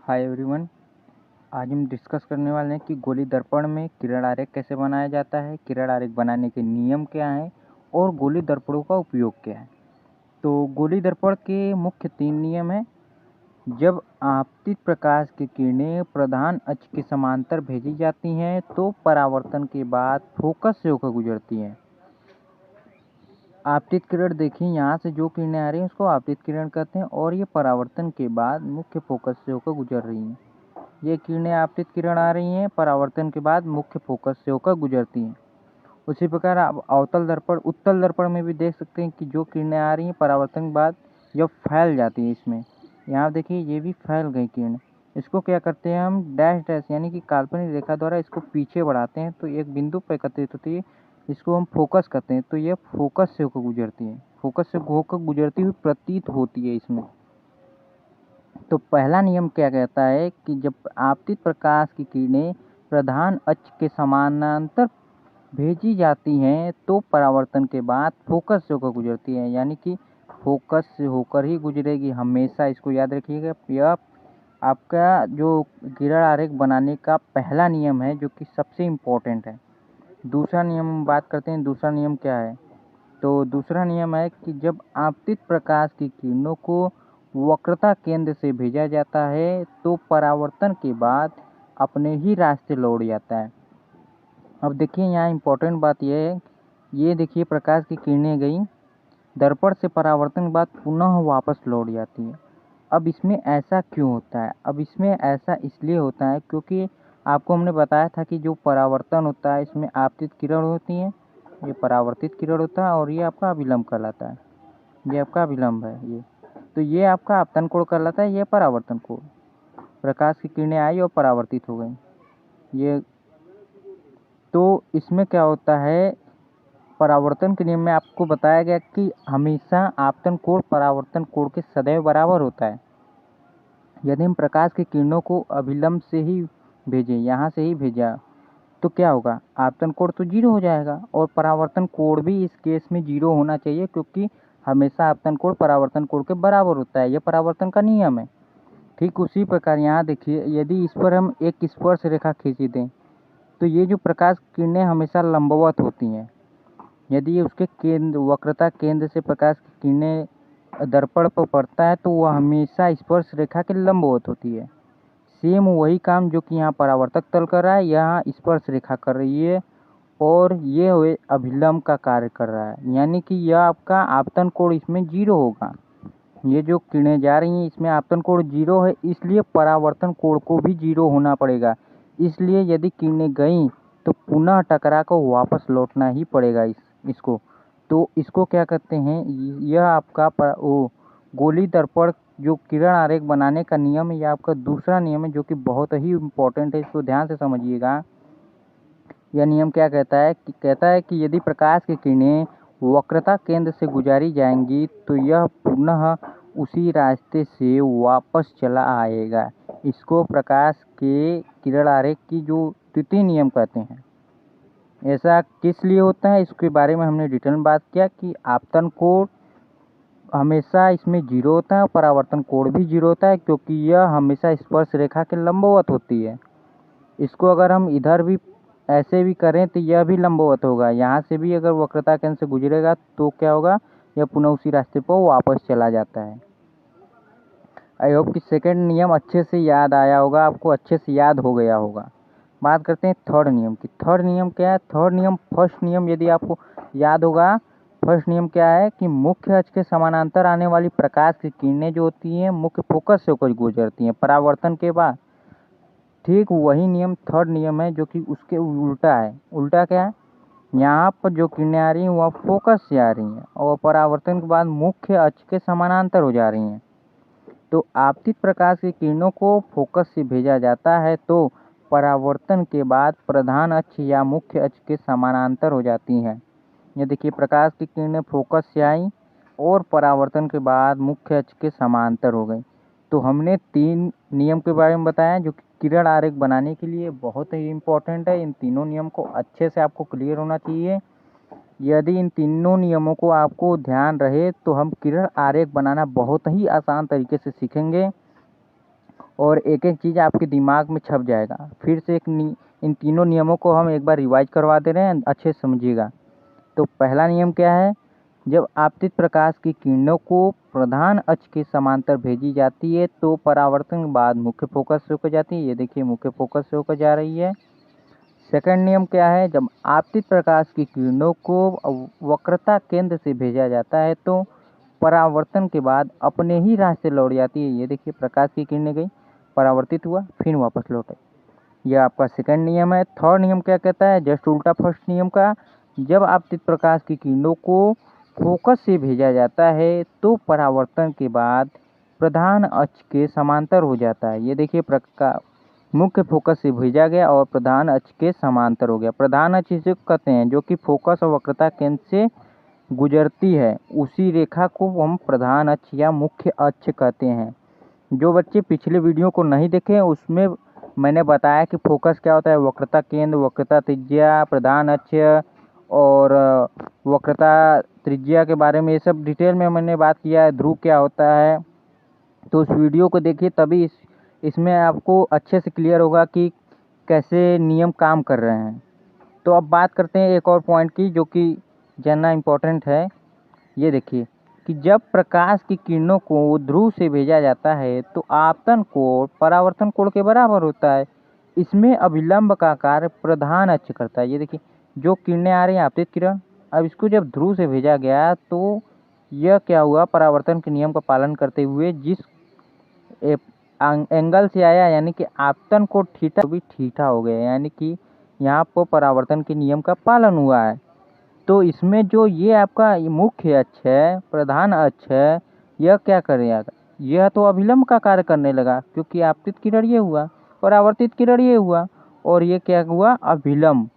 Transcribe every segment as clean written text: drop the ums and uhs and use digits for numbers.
Hi everyone. आज हम discuss करने वाले हैं कि गोली दर्पण में किरण आरेख कैसे बनाया जाता है, किरण आरेख बनाने के नियम क्या हैं और गोली दर्पणों का उपयोग क्या है। तो गोली दर्पण के मुख्य 3 नियम हैं। जब आपतित प्रकाश की किरणें प्रधान अक्ष के समांतर भेजी जाती हैं तो परावर्तन के बाद फोकस से होकर गुजरती हैं। आपतित किरण देखिए, यहाँ से जो किरणें आ रही हैं उसको आपतित किरण कहते हैं और ये परावर्तन के बाद मुख्य फोकस से होकर गुजर रही हैं। ये किरणें आपतित किरण आ रही हैं, परावर्तन के बाद मुख्य फोकस से होकर गुजरती हैं। उसी प्रकार आप अवतल दर्पण उत्तल दर्पण में भी देख सकते हैं कि जो किरणें आ रही हैं परावर्तन के बाद जब फैल जाती है इसमें, यहाँ देखिए ये भी फैल गई किरण। इसको क्या करते हैं हम डैश डैश यानी कि काल्पनिक रेखा द्वारा इसको पीछे बढ़ाते हैं तो एक बिंदु पर एकत्रित होती है, इसको हम फोकस करते हैं तो ये फोकस से होकर गुजरती है, फोकस से होकर गुजरती हुई प्रतीत होती है इसमें। तो पहला नियम क्या कहता है कि जब आपतित प्रकाश की किरणें प्रधान अक्ष के समानांतर भेजी जाती हैं तो परावर्तन के बाद फोकस से होकर गुजरती है, यानी कि फोकस से होकर ही गुजरेगी हमेशा। इसको याद रखिएगा। यह आपका जो किरण आरेख बनाने का पहला नियम है जो कि सबसे इम्पोर्टेंट है। दूसरा नियम हम बात करते हैं। दूसरा नियम क्या है? तो दूसरा नियम है कि जब आपतित प्रकाश की किरणों को वक्रता केंद्र से भेजा जाता है तो परावर्तन के बाद अपने ही रास्ते लौट जाता है। अब देखिए यहाँ इम्पोर्टेंट बात यह है, ये देखिए प्रकाश की किरणें गई दर्पण से, परावर्तन के बाद पुनः वापस लौट जाती है। अब इसमें ऐसा क्यों होता है? अब इसमें ऐसा इसलिए होता है क्योंकि आपको हमने बताया था कि जो परावर्तन होता है इसमें आपतित किरण होती है, ये परावर्तित किरण होता है और ये आपका अभिलंब कहलाता है। ये आपका अभिलंब है ये। तो ये आपका आपतन कोण कहलाता है, ये परावर्तन कोण। प्रकाश की किरणें आई और परावर्तित हो गई ये। तो इसमें क्या होता है, परावर्तन के नियम में आपको बताया गया कि हमेशा आपतन कोण परावर्तन कोण के सदैव बराबर होता है। यदि हम प्रकाश की किरणों को अभिलंब से ही भेजें, यहाँ से ही भेजा, तो क्या होगा, आपतन कोण तो 0 हो जाएगा और परावर्तन कोण भी इस केस में 0 होना चाहिए क्योंकि हमेशा आपतन कोण परावर्तन कोण के बराबर होता है। यह परावर्तन का नियम है। ठीक उसी प्रकार यहाँ देखिए, यदि इस पर हम एक स्पर्श रेखा खींच दें तो ये जो प्रकाश किरणें हमेशा लंबवत होती हैं। यदि उसके केंद्र वक्रता केंद्र से प्रकाश की किरणें दर्पण पर पड़ता है तो वह हमेशा स्पर्श रेखा के लंबवत होती है। सेम वही काम जो कि यहाँ परावर्तक तल कर रहा है, यहाँ स्पर्श रेखा कर रही है और ये अभिलंब का कार्य कर रहा है, यानी कि यह आपका आपतन कोण इसमें 0 होगा। ये जो किरणें जा रही हैं इसमें आपतन कोण 0 है, इसलिए परावर्तन कोण को भी 0 होना पड़ेगा। इसलिए यदि किरणें गईं तो पुनः टकरा कर वापस लौटना ही पड़ेगा इसको। तो इसको क्या कहते हैं, यह आपका गोली दर्पण जो किरण आरेख बनाने का नियम है, यह आपका दूसरा नियम है जो कि बहुत ही इम्पोर्टेंट है। इसको ध्यान से समझिएगा। यह नियम क्या कहता है कि यदि प्रकाश की किरणें वक्रता केंद्र से गुजारी जाएंगी तो यह पुनः उसी रास्ते से वापस चला आएगा। इसको प्रकाश के किरण आरेख की जो द्वितीय नियम कहते हैं। ऐसा किस लिए होता है इसके बारे में हमने डिटेल में बात किया कि आपतन कोण हमेशा इसमें 0 होता है और परावर्तन कोण भी 0 होता है क्योंकि यह हमेशा स्पर्श रेखा के लंबवत होती है। इसको अगर हम इधर भी ऐसे भी करें तो यह भी लंबवत होगा। यहाँ से भी अगर वक्रता केंद्र से गुजरेगा तो क्या होगा, यह पुनः उसी रास्ते पर वापस चला जाता है। आई होप कि सेकंड नियम अच्छे से याद आया होगा, आपको अच्छे से याद हो गया होगा। बात करते हैं थर्ड नियम की। थर्ड नियम क्या है? थर्ड नियम, फर्स्ट नियम यदि आपको याद होगा, फर्स्ट नियम क्या है कि मुख्य अक्ष के समानांतर आने वाली प्रकाश की किरणें जो होती हैं मुख्य फोकस से होकर गुजरती हैं परावर्तन के बाद। ठीक वही नियम थर्ड नियम है जो कि उसके उल्टा है। उल्टा क्या है? यहाँ पर जो किरणें आ रही हैं वह फोकस से आ रही हैं और परावर्तन के बाद मुख्य अक्ष के समानांतर हो जा रही हैं। तो आपतित प्रकाश की किरणों को फोकस से भेजा जाता है तो परावर्तन के बाद प्रधान अक्ष या मुख्य अक्ष के समानांतर हो जाती हैं। ये देखिए, प्रकाश की किरणें फोकस से आई और परावर्तन के बाद मुख्य अक्ष के समांतर हो गई। तो हमने 3 नियम के बारे में बताया जो कि किरण आरेख बनाने के लिए बहुत ही इम्पोर्टेंट है। इन तीनों नियम को अच्छे से आपको क्लियर होना चाहिए। यदि इन तीनों नियमों को आपको ध्यान रहे तो हम किरण आरेख बनाना बहुत ही आसान तरीके से सीखेंगे और एक एक चीज़ आपके दिमाग में छप जाएगा। फिर से इन तीनों नियमों को हम एक बार रिवाइज करवा दे रहे हैं, अच्छे से समझिएगा। तो पहला नियम क्या है, जब आपतित प्रकाश की किरणों को प्रधान अक्ष के समांतर भेजी जाती है तो परावर्तन के बाद मुख्य फोकस से होकर जाती है। ये देखिए मुख्य फोकस से होकर जा रही है। सेकंड नियम क्या है, जब आपतित प्रकाश की किरणों को वक्रता केंद्र से भेजा जाता है तो परावर्तन के बाद अपने ही रास्ते लौट जाती है। ये देखिए प्रकाश की किरणें गई, परावर्तित हुआ, फिर वापस लौट आई। यह आपका सेकंड नियम है। थर्ड नियम क्या कहता है, जस्ट उल्टा फर्स्ट नियम का, जब आपतित प्रकाश की किरणों को फोकस से भेजा जाता है तो परावर्तन के बाद प्रधान अक्ष के समांतर हो जाता है। ये देखिए मुख्य फोकस से भेजा गया और प्रधान अक्ष के समांतर हो गया। प्रधान अक्ष इसे कहते हैं जो कि फोकस और वक्रता केंद्र से गुजरती है, उसी रेखा को हम प्रधान अक्ष या मुख्य अक्ष कहते हैं। जो बच्चे पिछले वीडियो को नहीं देखे उसमें मैंने बताया कि फोकस क्या होता है, वक्रता केंद्र, वक्रता त्रिज्या, प्रधान अक्ष और वक्रता त्रिज्या के बारे में ये सब डिटेल में मैंने बात किया है। ध्रुव क्या होता है, तो उस वीडियो को देखिए, तभी इसमें आपको अच्छे से क्लियर होगा कि कैसे नियम काम कर रहे हैं। तो अब बात करते हैं एक और पॉइंट की जो कि जानना इम्पोर्टेंट है। ये देखिए कि जब प्रकाश की किरणों को ध्रुव से भेजा जाता है तो आपतन कोण परावर्तन कोण के बराबर होता है। इसमें अभिलंब का कार्य प्रधान अक्ष करता है। ये देखिए जो किरणें आ रही हैं आपतित किरण, अब इसको जब ध्रुव से भेजा गया तो यह क्या हुआ, परावर्तन के नियम का पालन करते हुए जिस एंगल से आया यानी कि आपतन कोण थीटा भी थीटा हो गया, यानी कि यहाँ पर परावर्तन के नियम का पालन हुआ है। तो इसमें जो ये आपका मुख्य अक्ष है, प्रधान अक्ष है, यह क्या करेगा, यह तो अभिलंब का कार्य करने लगा क्योंकि आपतित किरण ये हुआ, परावर्तित किरण ये हुआ, और ये क्या हुआ, अभिलंब,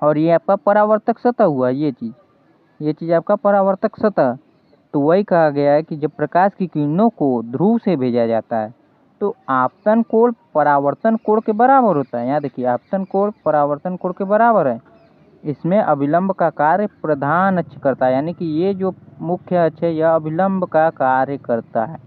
और ये आपका परावर्तक सतह हुआ। ये चीज़ आपका परावर्तक सतह। तो वही कहा गया है कि जब प्रकाश की किरणों को ध्रुव से भेजा जाता है तो आपतन कोण परावर्तन कोण के बराबर होता है। यहाँ देखिए आपतन कोण परावर्तन कोण के बराबर है। इसमें अभिलंब का कार्य प्रधान अक्ष करता है, यानी कि ये जो मुख्य अक्ष है यह अभिलंब का कार्य करता है।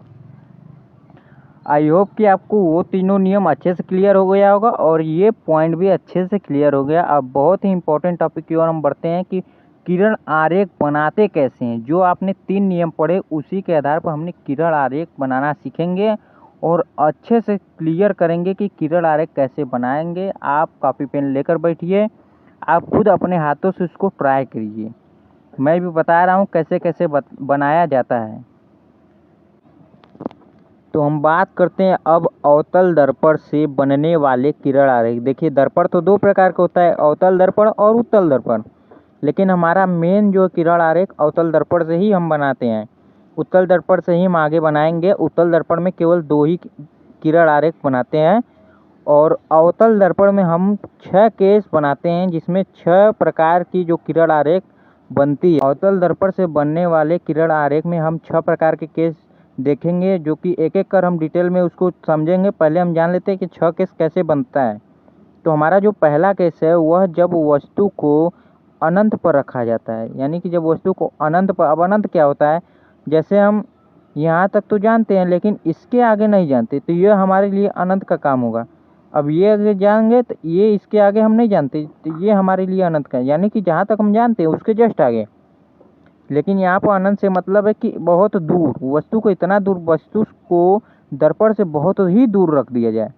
आई होप कि आपको वो तीनों नियम अच्छे से क्लियर हो गया होगा और ये पॉइंट भी अच्छे से क्लियर हो गया। अब बहुत ही इंपॉर्टेंट टॉपिक की ओर हम बढ़ते हैं कि किरण आरेख बनाते कैसे हैं। जो आपने 3 नियम पढ़े उसी के आधार पर हमने किरण आरेख बनाना सीखेंगे और अच्छे से क्लियर करेंगे कि किरण आरेख कैसे बनाएंगे। आप कॉपी पेन लेकर बैठिए, आप खुद अपने हाथों से उसको ट्राई करिए। मैं भी बता रहा हूँ कैसे कैसे बनाया जाता है। तो हम बात करते हैं अब अवतल दर्पण से बनने वाले किरण आरेख। देखिए दर्पण तो 2 प्रकार का होता है, अवतल दर्पण और उत्तल दर्पण, लेकिन हमारा मेन जो किरण आरेख अवतल दर्पण से ही हम बनाते हैं। उत्तल दर्पण से ही हम आगे बनाएंगे। उत्तल दर्पण में केवल 2 ही किरण आरेख बनाते हैं और अवतल दर्पण में हम 6 केस बनाते हैं, जिसमें 6 प्रकार की जो किरण आरेख बनती है। अवतल दर्पण से बनने वाले किरण आरेख में हम 6 प्रकार के केस देखेंगे, जो कि एक एक कर हम डिटेल में उसको समझेंगे। पहले हम जान लेते हैं कि 6 केस कैसे बनता है। तो हमारा जो पहला केस है वह जब वस्तु को अनंत पर रखा जाता है, यानी कि जब वस्तु को अनंत पर, अब अनंत क्या होता है, जैसे हम यहाँ तक तो जानते हैं लेकिन इसके आगे नहीं जानते, तो यह हमारे लिए अनंत का काम होगा। अब ये अगर जानेंगे तो ये इसके आगे हम नहीं जानते, तो ये हमारे लिए अनंत का, यानी कि जहाँ तक हम जानते हैं उसके जस्ट आगे। लेकिन यहाँ पर अनंत से मतलब है कि बहुत दूर, वस्तु को इतना दूर, वस्तु को दर्पण से बहुत ही दूर रख दिया जाए।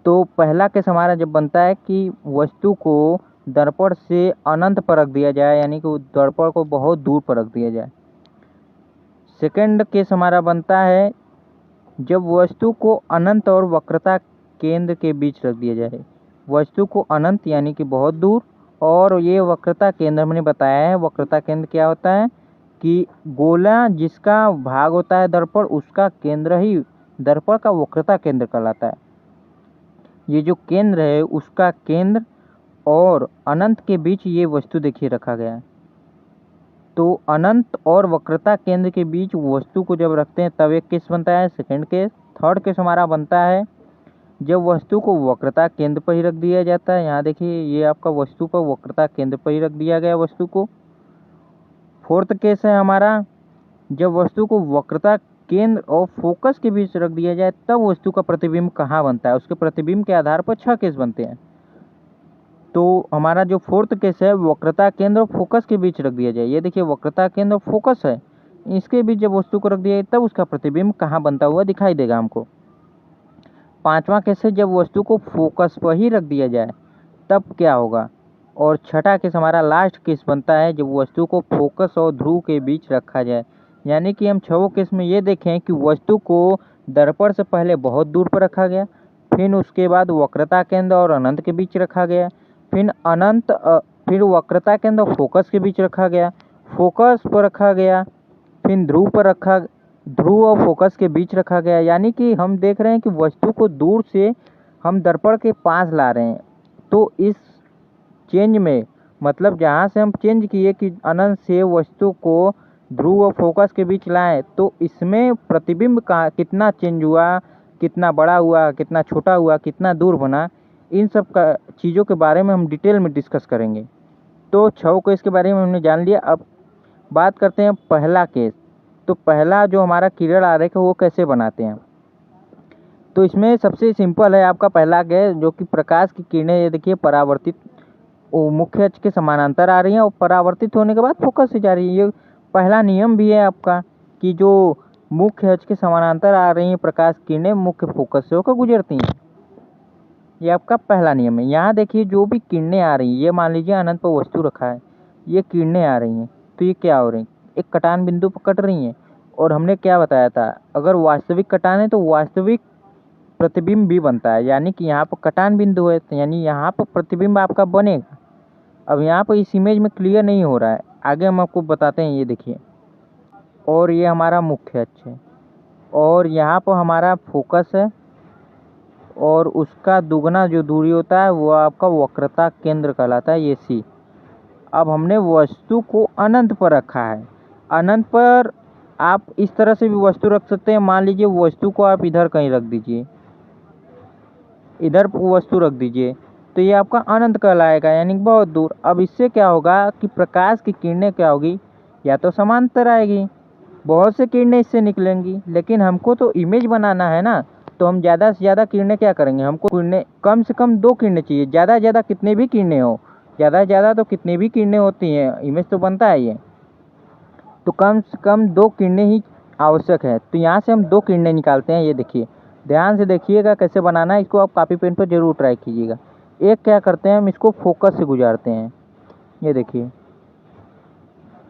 तो पहला केस हमारा जब बनता है कि वस्तु को दर्पण से अनंत पर रख दिया जाए, यानी कि दर्पण को बहुत दूर पर रख दिया जाए। सेकंड केस हमारा बनता है जब वस्तु को अनंत और वक्रता केंद्र के बीच रख दिया जाए। वस्तु को अनंत यानी कि बहुत दूर, और ये वक्रता केंद्र हमने बताया है। वक्रता केंद्र क्या होता है कि गोला जिसका भाग होता है दर्पण, उसका केंद्र ही दर्पण का वक्रता केंद्र कहलाता है। ये जो केंद्र है उसका केंद्र और अनंत के बीच ये वस्तु देखिए रखा गया है। तो अनंत और वक्रता केंद्र के बीच वस्तु को जब रखते हैं तब एक केस बनता है, सेकंड केस। थर्ड केस हमारा बनता है जब वस्तु को वक्रता केंद्र पर ही रख दिया जाता है। यहाँ देखिए ये आपका वस्तु पर वक्रता केंद्र पर ही रख दिया गया वस्तु को। फोर्थ केस है हमारा जब वस्तु को वक्रता केंद्र और फोकस के बीच रख दिया जाए तब वस्तु का प्रतिबिंब कहाँ बनता है। उसके प्रतिबिंब के आधार पर 6 केस बनते हैं। तो हमारा जो फोर्थ केस है, वक्रता केंद्र और फोकस के बीच रख दिया जाए। ये देखिए वक्रता केंद्र और फोकस है, इसके बीच जब वस्तु को रख दिया जाए तब उसका प्रतिबिंब कहाँ बनता हुआ दिखाई देगा हमको। पांचवा केस है, जब वस्तु को फोकस पर ही रख दिया जाए तब क्या होगा। और छठा केस हमारा लास्ट केस बनता है, जब वस्तु को फोकस और ध्रुव के बीच रखा जाए। यानी कि हम छहों केस में ये देखें कि वस्तु को दर्पण से पहले बहुत दूर पर रखा गया, फिर उसके बाद वक्रता केंद्र और अनंत के बीच रखा गया, फिर वक्रता केंद्र और फोकस के बीच रखा गया, फोकस पर रखा गया, फिर ध्रुव और फोकस के बीच रखा गया। यानी कि हम देख रहे हैं कि वस्तु को दूर से हम दर्पण के पास ला रहे हैं। तो इस चेंज में मतलब जहाँ से हम चेंज किए कि अनंत से वस्तु को ध्रुव और फोकस के बीच लाएं, तो इसमें प्रतिबिंब का कितना चेंज हुआ, कितना बड़ा हुआ, कितना छोटा हुआ, कितना दूर बना, इन सब का चीज़ों के बारे में हम डिटेल में डिस्कस करेंगे। तो 6 केस के बारे में हमने जान लिया। अब बात करते हैं पहला केस। तो पहला जो हमारा किरण आरेख है वो कैसे बनाते हैं। तो इसमें सबसे सिंपल है आपका पहला केस, जो कि प्रकाश की किरणें ये देखिए परावर्तित मुख्य अक्ष के समानांतर आ रही हैं और परावर्तित होने के बाद फोकस से जा रही है। ये पहला नियम भी है आपका कि जो मुख्य अक्ष के समानांतर आ रही हैं प्रकाश किरणें मुख्य फोकस से होकर गुजरती हैं। ये आपका पहला नियम है। यहाँ देखिए जो भी किरणें आ रही हैं, ये मान लीजिए अनंत पर वस्तु रखा है, ये किरणें आ रही हैं, तो ये क्या हो रही हैं, एक कटान बिंदु पर कट रही हैं। और हमने क्या बताया था, अगर वास्तविक कटान है तो वास्तविक प्रतिबिंब भी बनता है। यानी कि यहाँ पर कटान बिंदु है तो यानी यहाँ पर प्रतिबिंब आपका बनेगा। अब यहाँ पर इस इमेज में क्लियर नहीं हो रहा है, आगे हम आपको बताते हैं। ये देखिए, और ये हमारा मुख्य अक्ष है और यहाँ पर हमारा फोकस है और उसका दुगना जो दूरी होता है वो आपका वक्रता केंद्र कहलाता है, ये सी। अब हमने वस्तु को अनंत पर रखा है। अनंत पर आप इस तरह से भी वस्तु रख सकते हैं। मान लीजिए वस्तु को आप इधर कहीं रख दीजिए, इधर वस्तु रख दीजिए, तो ये आपका अनंत कहलाएगा, यानी बहुत दूर। अब इससे क्या होगा कि प्रकाश की किरणें क्या होगी, या तो समांतर आएगी, बहुत से किरणें इससे निकलेंगी। लेकिन हमको तो इमेज बनाना है ना, तो हम ज़्यादा से ज़्यादा किरणें क्या करेंगे, हमको किरणें कम से कम 2 किरणें चाहिए। ज़्यादा से ज़्यादा कितने भी किरणें हो, ज़्यादा से ज़्यादा तो कितनी भी किरणें होती हैं, इमेज तो बनता है ये, तो कम से कम 2 किरणें ही आवश्यक है। तो यहाँ से हम 2 किरणें निकालते हैं। ये देखिए, ध्यान से देखिएगा कैसे बनाना है, इसको आप कॉपी पेन पर जरूर ट्राई कीजिएगा। एक क्या करते हैं, हम इसको फोकस से गुजारते हैं। ये देखिए,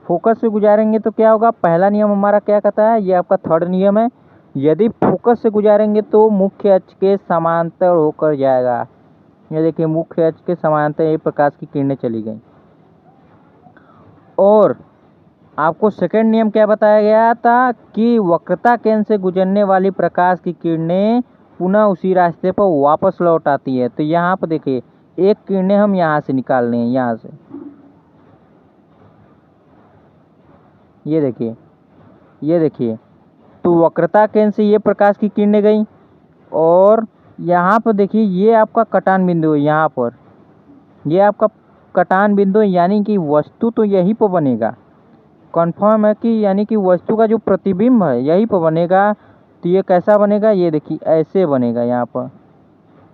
फोकस से गुजारेंगे तो क्या होगा, पहला नियम हमारा क्या कहता है, ये आपका थर्ड नियम है, यदि फोकस से गुजारेंगे तो मुख्य अक्ष के समांतर होकर जाएगा। ये देखिए, मुख्य अक्ष के समांतर ये प्रकाश की किरणें चली गई। और आपको सेकंड नियम क्या बताया गया था कि वक्रता केंद्र से गुजरने वाली प्रकाश की किरणें पुनः उसी रास्ते पर वापस लौट आती है। तो यहाँ पर देखिए, एक किरणें हम यहाँ से निकाल रहे हैं, यहाँ से, ये देखिए, तो वक्रता केंद्र से ये प्रकाश की किरणें गई और यहाँ पर देखिए ये आपका कटान बिंदु है, यहाँ पर ये आपका कटान बिंदु है, यानी कि वस्तु तो यहीं पर बनेगा। कन्फर्म है कि यानी कि वस्तु का जो प्रतिबिंब है यहीं पर बनेगा। तो ये कैसा बनेगा, ये देखिए ऐसे बनेगा। यहाँ पर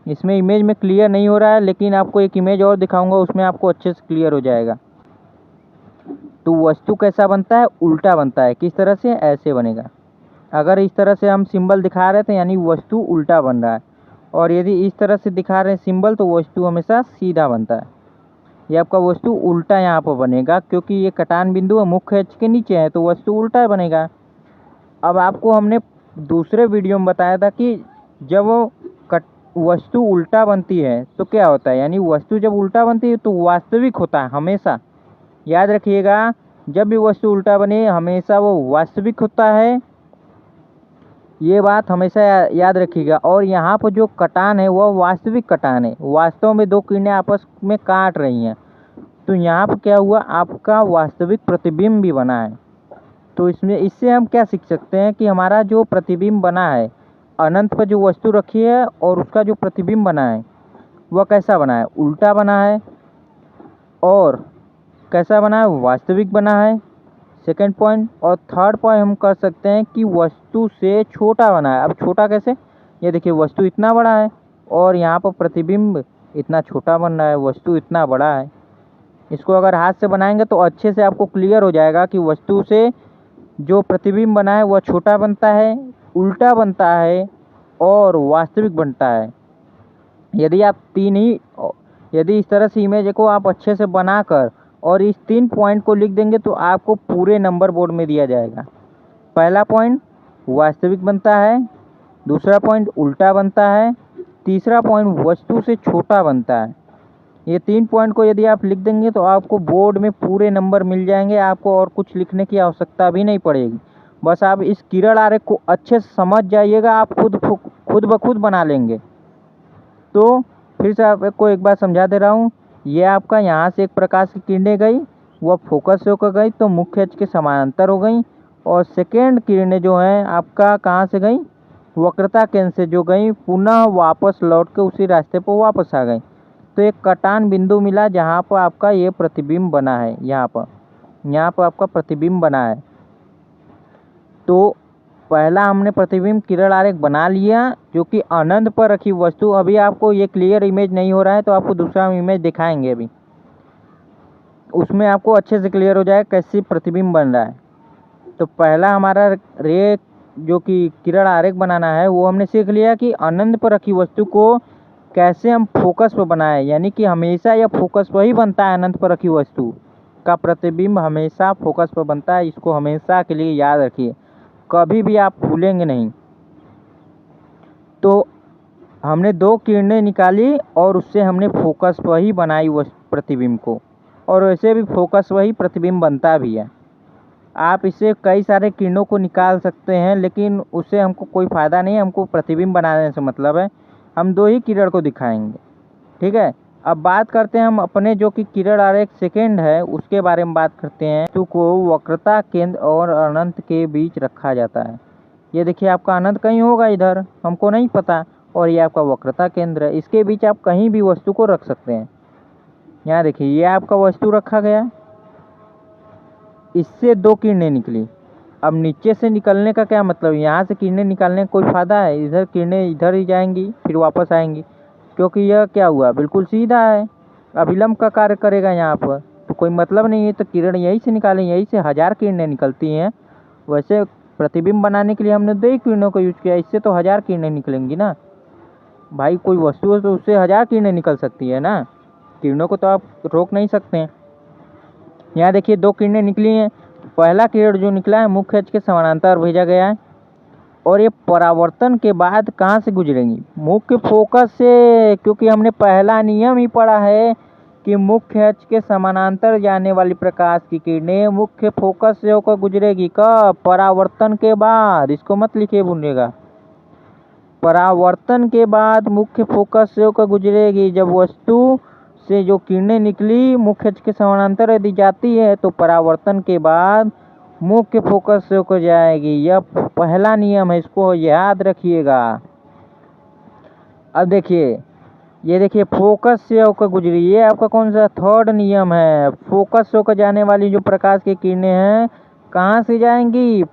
इसमें इमेज में क्लियर नहीं हो रहा है, लेकिन आपको एक इमेज और दिखाऊंगा, उसमें आपको अच्छे से क्लियर हो जाएगा। तो वस्तु कैसा बनता है, उल्टा बनता है। किस तरह से, ऐसे बनेगा। अगर इस तरह से हम सिंबल दिखा रहे थे यानी वस्तु उल्टा बन रहा है, और यदि इस तरह से दिखा रहे हैं सिंबल तो वस्तु हमेशा सीधा बनता है। ये आपका वस्तु उल्टा यहाँ पर बनेगा, क्योंकि ये कटान बिंदु मुख्य अक्ष के नीचे है, तो वस्तु उल्टा बनेगा। अब आपको हमने दूसरे वीडियो में बताया था कि जब वस्तु उल्टा बनती है तो क्या होता है, यानी वस्तु जब उल्टा बनती है तो वास्तविक होता है हमेशा। याद रखिएगा, जब भी वस्तु उल्टा बने हमेशा वो वास्तविक होता है, ये बात हमेशा याद रखिएगा। और यहाँ पर जो कटान है वह वास्तविक कटान है, वास्तव में 2 किरणें आपस में काट रही हैं, तो यहाँ पर क्या हुआ, आपका वास्तविक प्रतिबिंब भी बना है। तो इससे हम क्या सीख सकते हैं कि हमारा जो प्रतिबिंब बना है, अनंत पर जो वस्तु रखी है और उसका जो प्रतिबिंब बना है वह कैसा बना है, उल्टा बना है। और कैसा बना है, वास्तविक बना है। Second point. और थर्ड पॉइंट हम कर सकते हैं कि वस्तु से छोटा बना है। अब छोटा कैसे, ये देखिए वस्तु इतना बड़ा है और यहाँ पर प्रतिबिंब इतना छोटा बन रहा है, वस्तु इतना बड़ा है। इसको अगर हाथ से बनाएंगे तो अच्छे से आपको क्लियर हो जाएगा कि वस्तु से जो प्रतिबिंब बना है वह छोटा बनता है, उल्टा बनता है और वास्तविक बनता है। यदि आप यदि इस तरह से इमेज को आप अच्छे से बनाकर और इस 3 पॉइंट को लिख देंगे तो आपको पूरे नंबर बोर्ड में दिया जाएगा। पहला पॉइंट वास्तविक बनता है, दूसरा पॉइंट उल्टा बनता है, तीसरा पॉइंट वस्तु से छोटा बनता है। ये 3 पॉइंट को यदि आप लिख देंगे तो आपको बोर्ड में पूरे नंबर मिल जाएंगे, आपको और कुछ लिखने की आवश्यकता भी नहीं पड़ेगी। बस आप इस किरण आरेख को अच्छे से समझ जाइएगा, आप खुद ब खुद बना लेंगे। तो फिर से आपको एक बार समझा दे रहा हूँ। ये आपका यहाँ से एक प्रकाश की किरणें गई, वह फोकस से होकर गई तो मुख्य अक्ष के समानांतर हो गई। और सेकेंड किरणें जो हैं आपका कहाँ से गई, वक्रता केंद्र से जो गई, पुनः वापस लौट के उसी रास्ते पर वापस आ गई। तो एक कटान बिंदु मिला जहाँ पर आपका ये प्रतिबिंब बना है। यहाँ पर आपका प्रतिबिंब बना है। तो पहला हमने प्रतिबिंब किरण आरेख बना लिया जो कि अनंत पर रखी वस्तु। अभी आपको ये क्लियर इमेज नहीं हो रहा है तो आपको दूसरा इमेज दिखाएंगे अभी, उसमें आपको अच्छे से क्लियर हो जाएगा कैसे प्रतिबिंब बन रहा है। तो पहला हमारा रे जो कि किरण आरेख बनाना है वो हमने सीख लिया कि अनंत पर रखी वस्तु को कैसे हम फोकस पर बनाएं, यानी कि हमेशा यह फोकस पर ही बनता है। अनंत पर रखी वस्तु का प्रतिबिंब हमेशा फोकस पर बनता है, इसको हमेशा के लिए याद रखिए, कभी भी आप भूलेंगे नहीं। तो हमने 2 किरणें निकाली और उससे हमने फोकस पर ही बनाई उस प्रतिबिंब को, और वैसे भी फोकस पर ही प्रतिबिंब बनता भी है। आप इससे कई सारे किरणों को निकाल सकते हैं लेकिन उससे हमको कोई फ़ायदा नहीं है, हमको प्रतिबिंब बनाने से मतलब है। हम 2 ही किरण को दिखाएंगे, ठीक है। अब बात करते हैं हम अपने जो कि किरण आरेख सेकेंड है उसके बारे में बात करते हैं। वस्तु को वक्रता केंद्र और अनंत के बीच रखा जाता है। ये देखिए आपका अनंत कहीं होगा इधर, हमको नहीं पता, और ये आपका वक्रता केंद्र है। इसके बीच आप कहीं भी वस्तु को रख सकते हैं। यहाँ देखिए ये आपका वस्तु रखा गया, इससे 2 किरणें निकली। अब नीचे से निकलने का क्या मतलब, यहाँ से किरणें निकालने का कोई फ़ायदा है? इधर किरणें इधर ही जाएंगी फिर वापस आएंगी, क्योंकि यह क्या हुआ, बिल्कुल सीधा है, अभिलंब का कार्य करेगा यहाँ पर, तो कोई मतलब नहीं है। तो किरण यहीं से निकालें, यहीं से 1000 किरणें निकलती हैं। वैसे प्रतिबिंब बनाने के लिए हमने 2 ही किरणों का यूज किया, इससे तो 1000 किरणें निकलेंगी ना भाई। कोई वस्तु है तो उससे 1000 किरणें निकल सकती है ना, किरणों को तो आप रोक नहीं सकते हैं। यहाँ देखिए 2 किरणें निकली हैं। पहला किरण जो निकला है मुख्य अक्ष के समानांतर भेजा गया है, और ये परावर्तन के बाद कहाँ से गुजरेंगी, मुख्य फोकस से, क्योंकि हमने पहला नियम ही पढ़ा है कि मुख्य अक्ष के समानांतर जाने वाली प्रकाश की किरणें मुख्य फोकस से होकर गुजरेगी। कब, परावर्तन के बाद। इसको मत लिखिए भूलिएगा, परावर्तन के बाद मुख्य फोकस से होकर गुजरेगी। जब वस्तु से जो किरणें निकली मुख्य अक्ष के समानांतर यदि जाती है तो परावर्तन के बाद मुख्य फोकस से होकर जाएगी। यह पहला नियम है, इसको याद रखिएगा। अब देखिए ये देखिए फोकस से होकर गुजरी, ये आपका कौन सा थर्ड नियम है। फोकस से होकर जाने वाली जो प्रकाश की किरणें हैं कहाँ से जाएंगी,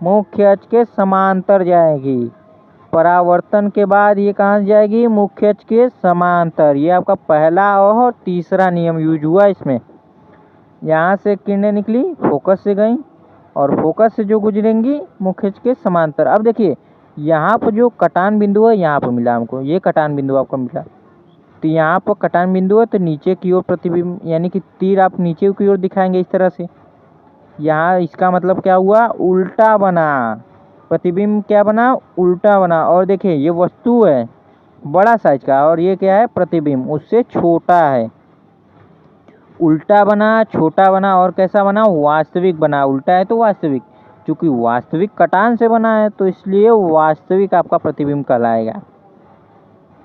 मुख्य अक्ष के समांतर जाएगी। परावर्तन के बाद ये कहाँ से जाएगी, मुख्य अक्ष के समांतर। ये आपका पहला और तीसरा नियम यूज हुआ इसमें। यहाँ से किरणें निकली फोकस से गई और फोकस से जो गुजरेंगी मुख्य अक्ष के समांतर। अब देखिए यहाँ पर जो कटान बिंदु है यहाँ पर मिला हमको, ये कटान बिंदु आपको मिला। तो यहाँ पर कटान बिंदु है तो नीचे की ओर प्रतिबिंब, यानी कि तीर आप नीचे की ओर दिखाएंगे इस तरह से। यहाँ इसका मतलब क्या हुआ, उल्टा बना, प्रतिबिंब क्या बना, उल्टा बना। और देखिए ये वस्तु है बड़ा साइज का और ये क्या है, प्रतिबिंब उससे छोटा है। उल्टा बना, छोटा बना और कैसा बना, वास्तविक बना। उल्टा है तो वास्तविक, क्योंकि वास्तविक कटान से बना है तो इसलिए वास्तविक आपका प्रतिबिंब कहलाएगा।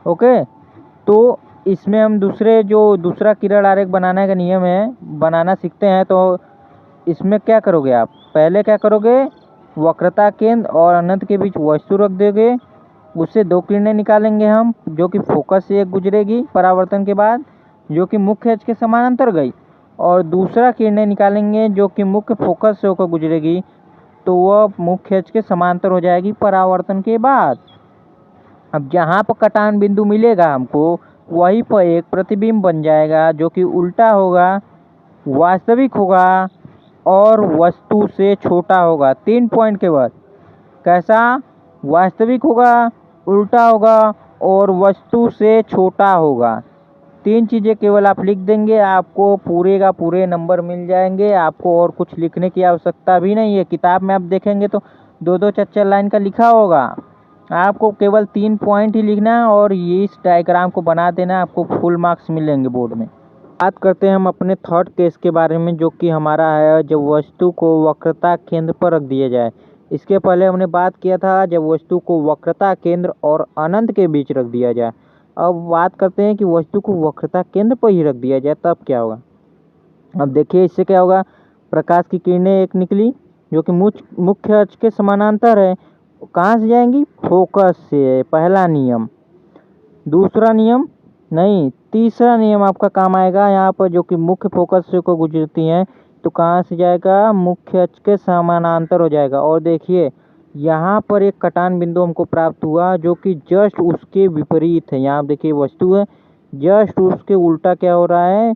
ओके, तो इसमें हम दूसरा किरण आरेख बनाने का नियम है बनाना सीखते हैं। तो इसमें क्या करोगे आप, पहले क्या करोगे, वक्रता केंद्र और अनंत के बीच वस्तु रख दोगे, उससे 2 किरणें निकालेंगे हम जो कि फोकस से एक गुजरेगी परावर्तन के बाद, जो कि मुख्य अक्ष के समानांतर गई, और दूसरा किरणें निकालेंगे जो कि मुख्य फोकस से होकर गुजरेगी, तो वह मुख्य अक्ष के समांतर हो जाएगी परावर्तन के बाद। अब जहाँ पर कटान बिंदु मिलेगा हमको, वहीं पर एक प्रतिबिंब बन जाएगा जो कि उल्टा होगा, वास्तविक होगा और वस्तु से छोटा होगा। 3 पॉइंट केवल। कैसा? वास्तविक होगा, उल्टा होगा और वस्तु से छोटा होगा। 3 चीज़ें केवल आप लिख देंगे, आपको पूरे का पूरे नंबर मिल जाएंगे। आपको और कुछ लिखने की आवश्यकता भी नहीं है। किताब में आप देखेंगे तो 2-2 4-4 लाइन का लिखा होगा। आपको केवल 3 पॉइंट ही लिखना है और ये इस डायग्राम को बना देना, आपको फुल मार्क्स मिलेंगे बोर्ड में। बात करते हैं हम अपने थर्ड केस के बारे में, जो कि हमारा है जब वस्तु को वक्रता केंद्र पर रख दिया जाए। इसके पहले हमने बात किया था जब वस्तु को वक्रता केंद्र और अनंत के बीच रख दिया जाए। अब बात करते हैं कि वस्तु को वक्रता केंद्र पर ही रख दिया जाए तब क्या होगा। अब देखिए इससे क्या होगा, प्रकाश की किरणें एक निकली जो कि मुख्य अक्ष के समानांतर है। कहाँ से जाएंगी? फोकस से। पहला नियम। दूसरा नियम नहीं, तीसरा नियम आपका काम आएगा यहाँ पर, जो कि मुख्य फोकस से को गुजरती हैं, तो कहाँ से जाएगा? मुख्य अक्ष के समानांतर हो जाएगा। और देखिए यहाँ पर एक कटान बिंदु हमको प्राप्त हुआ जो कि जस्ट उसके विपरीत है। यहाँ देखिए वस्तु है, जस्ट उसके उल्टा क्या हो रहा है?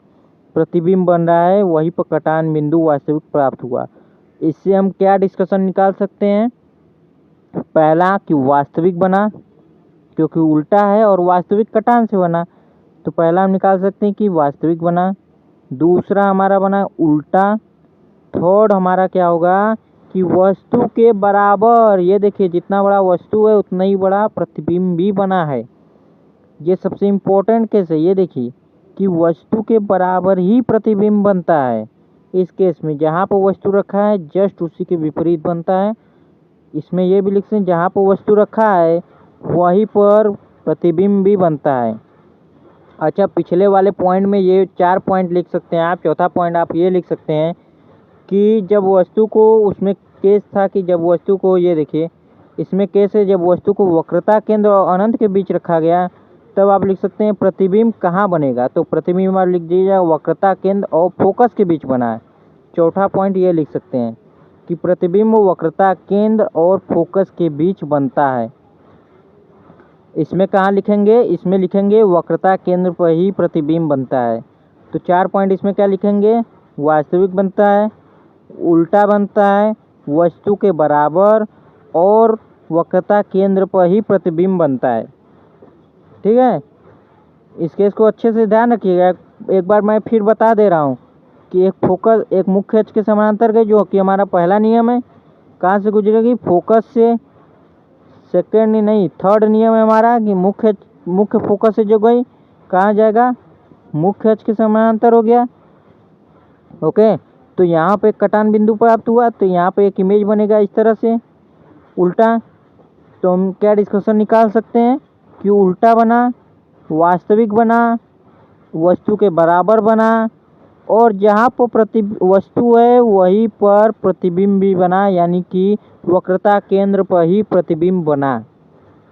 प्रतिबिंब बन रहा है। वहीं पर कटान बिंदु वास्तविक प्राप्त हुआ। इससे हम क्या डिस्कशन निकाल सकते हैं? पहला कि वास्तविक बना क्योंकि उल्टा है और वास्तविक कटान से बना, तो पहला हम निकाल सकते हैं कि वास्तविक बना। दूसरा हमारा बना उल्टा। थर्ड हमारा क्या होगा कि वस्तु के बराबर, ये देखिए जितना बड़ा वस्तु है उतना ही बड़ा प्रतिबिंब भी बना है। ये सबसे इम्पोर्टेंट केस है। ये देखिए कि वस्तु के बराबर ही प्रतिबिंब बनता है। इस केस में जहाँ पर वस्तु रखा है जस्ट उसी के विपरीत बनता है। इसमें ये भी लिख सकते हैं जहाँ पर वस्तु रखा है वहीं पर प्रतिबिंब भी बनता है। अच्छा, पिछले वाले पॉइंट में ये 4 पॉइंट लिख सकते हैं आप। चौथा पॉइंट आप ये लिख सकते हैं कि जब वस्तु को, उसमें केस था कि जब वस्तु को, ये देखिए इसमें केस है जब वस्तु को वक्रता केंद्र और अनंत के बीच रखा गया, तब आप लिख सकते हैं प्रतिबिंब कहाँ बनेगा। तो प्रतिबिंब आप लिख दीजिएगा वक्रता केंद्र और फोकस के बीच बना है। चौथा पॉइंट ये लिख सकते हैं कि प्रतिबिंब वक्रता केंद्र और फोकस के बीच बनता है। इसमें कहाँ लिखेंगे? इसमें लिखेंगे वक्रता केंद्र पर ही प्रतिबिंब बनता है। तो 4 पॉइंट इसमें क्या लिखेंगे? वास्तविक बनता है, उल्टा बनता है, वस्तु के बराबर और वक्रता केंद्र पर ही प्रतिबिंब बनता है। ठीक है, इस केस को अच्छे से ध्यान रखिएगा। एक बार मैं फिर बता दे रहा हूँ कि एक फोकस एक मुख्य अक्ष के समानांतर गई, जो कि हमारा पहला नियम है। कहाँ से गुजरेगी? फोकस से। सेकेंड नहीं, थर्ड नियम है हमारा कि मुख्य फोकस से जो गई कहाँ जाएगा? मुख्य अक्ष के समानांतर हो गया। ओके, तो यहाँ पे कटान बिंदु प्राप्त हुआ, तो यहाँ पे एक इमेज बनेगा इस तरह से उल्टा। तो हम क्या डिस्कशन निकाल सकते हैं कि उल्टा बना, वास्तविक बना, वस्तु के बराबर बना और जहाँ पर वस्तु है वहीं पर प्रतिबिंब भी बना, यानी कि वक्रता केंद्र पर ही प्रतिबिंब बना।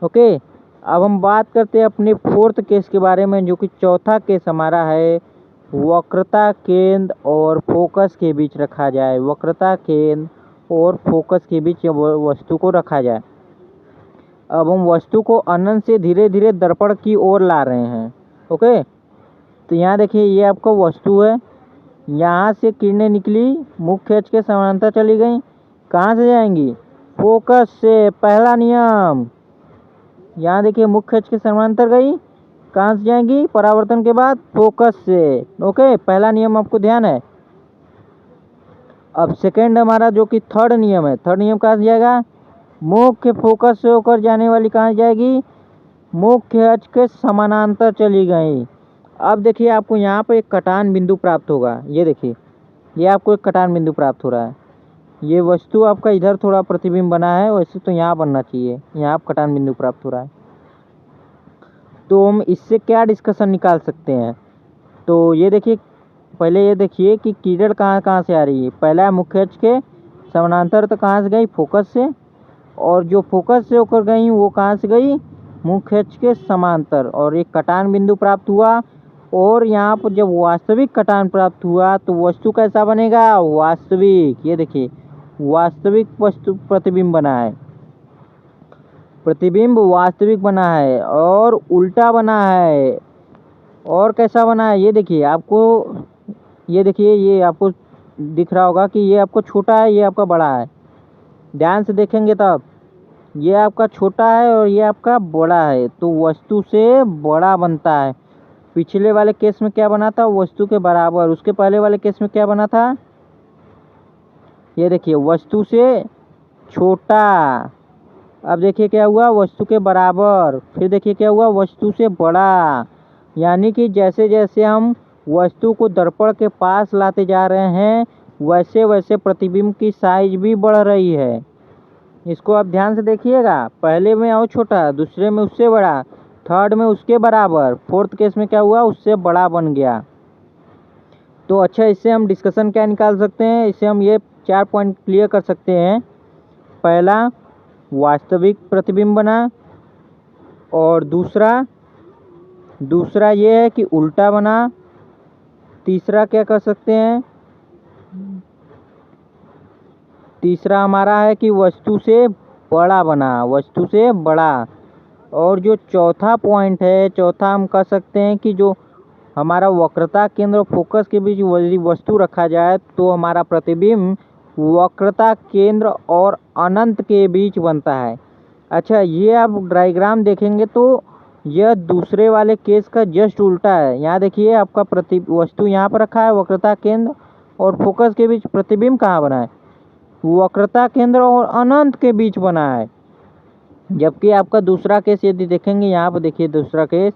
ओके, अब हम बात करते हैं अपने फोर्थ केस के बारे में, जो कि चौथा केस हमारा है वक्रता केंद्र और फोकस के बीच रखा जाए। वक्रता केंद्र और फोकस के बीच वस्तु को रखा जाए। अब हम वस्तु को अनंत से धीरे धीरे दर्पण की ओर ला रहे हैं। ओके, तो यहाँ देखिए ये आपका वस्तु है, यहाँ से किरणें निकली, मुख्य अक्ष के समानांतर चली गई। कहाँ से जाएंगी? फोकस से। पहला नियम। यहाँ देखिए मुख्य अक्ष के समानांतर गई, कहाँ से जाएंगी? परावर्तन के बाद फोकस से। ओके, पहला नियम आपको ध्यान है। अब सेकेंड हमारा जो कि थर्ड नियम है, थर्ड नियम कहाँ से जाएगा? मुख्य फोकस से होकर जाने वाली कहाँ जाएगी? मुख्य अक्ष के समानांतर चली गई। अब देखिए आपको यहाँ पर एक कटान बिंदु प्राप्त होगा। ये देखिए ये आपको एक कटान बिंदु प्राप्त हो रहा है। ये वस्तु आपका इधर थोड़ा प्रतिबिंब बना है, वैसे तो यहाँ बनना चाहिए। यहाँ आप कटान बिंदु प्राप्त हो रहा है। तो हम इससे क्या डिस्कशन निकाल सकते हैं? तो ये देखिए, पहले ये देखिए कि किरण कहाँ कहाँ से आ रही है। पहला मुख्य अक्ष के समानांतर, तो कहाँ से गई? फोकस से। और जो फोकस से होकर गई वो कहाँ से गई? मुख्य अक्ष के समांतर। और एक कटान बिंदु प्राप्त हुआ और यहाँ पर जब वास्तविक कटान प्राप्त हुआ तो वस्तु कैसा बनेगा, वास्तविक। ये देखिए वास्तविक वस्तु प्रतिबिंब बना है, प्रतिबिंब वास्तविक बना है और उल्टा बना है। और कैसा बना है ये देखिए आपको, ये देखिए ये आपको दिख रहा होगा कि ये आपको छोटा है, ये आपका बड़ा है। ध्यान से देखेंगे तब ये आपका छोटा है और ये आपका बड़ा है, तो वस्तु से बड़ा बनता है। पिछले वाले केस में क्या बना था, वस्तु के बराबर। उसके पहले वाले केस में क्या बना था, ये देखिए वस्तु से छोटा। अब देखिए क्या हुआ, वस्तु के बराबर। फिर देखिए क्या हुआ, वस्तु से बड़ा। यानी कि जैसे जैसे हम वस्तु को दर्पण के पास लाते जा रहे हैं वैसे वैसे प्रतिबिंब की साइज भी बढ़ रही है। इसको आप ध्यान से देखिएगा, पहले में और छोटा, दूसरे में उससे बड़ा, थर्ड में उसके बराबर, फोर्थ केस में क्या हुआ, उससे बड़ा बन गया। तो अच्छा, इससे हम डिस्कशन क्या निकाल सकते हैं, इससे हम ये 4 पॉइंट क्लियर कर सकते हैं। पहला, वास्तविक प्रतिबिंब बना, और दूसरा ये है कि उल्टा बना। तीसरा क्या कर सकते हैं, तीसरा हमारा है कि वस्तु से बड़ा बना, वस्तु से बड़ा। और जो चौथा पॉइंट है, चौथा हम कह सकते हैं कि जो हमारा वक्रता केंद्र और फोकस के बीच यदि वस्तु रखा जाए तो हमारा प्रतिबिंब वक्रता केंद्र और अनंत के बीच बनता है। अच्छा, ये आप डायग्राम देखेंगे तो यह दूसरे वाले केस का जस्ट उल्टा है। यहाँ देखिए आपका वस्तु यहाँ पर रखा है वक्रता केंद्र और फोकस के बीच, प्रतिबिंब कहाँ बना है, वक्रता केंद्र और अनंत के बीच बना है। जबकि आपका दूसरा केस यदि देखेंगे, यहाँ पर देखिए दूसरा केस,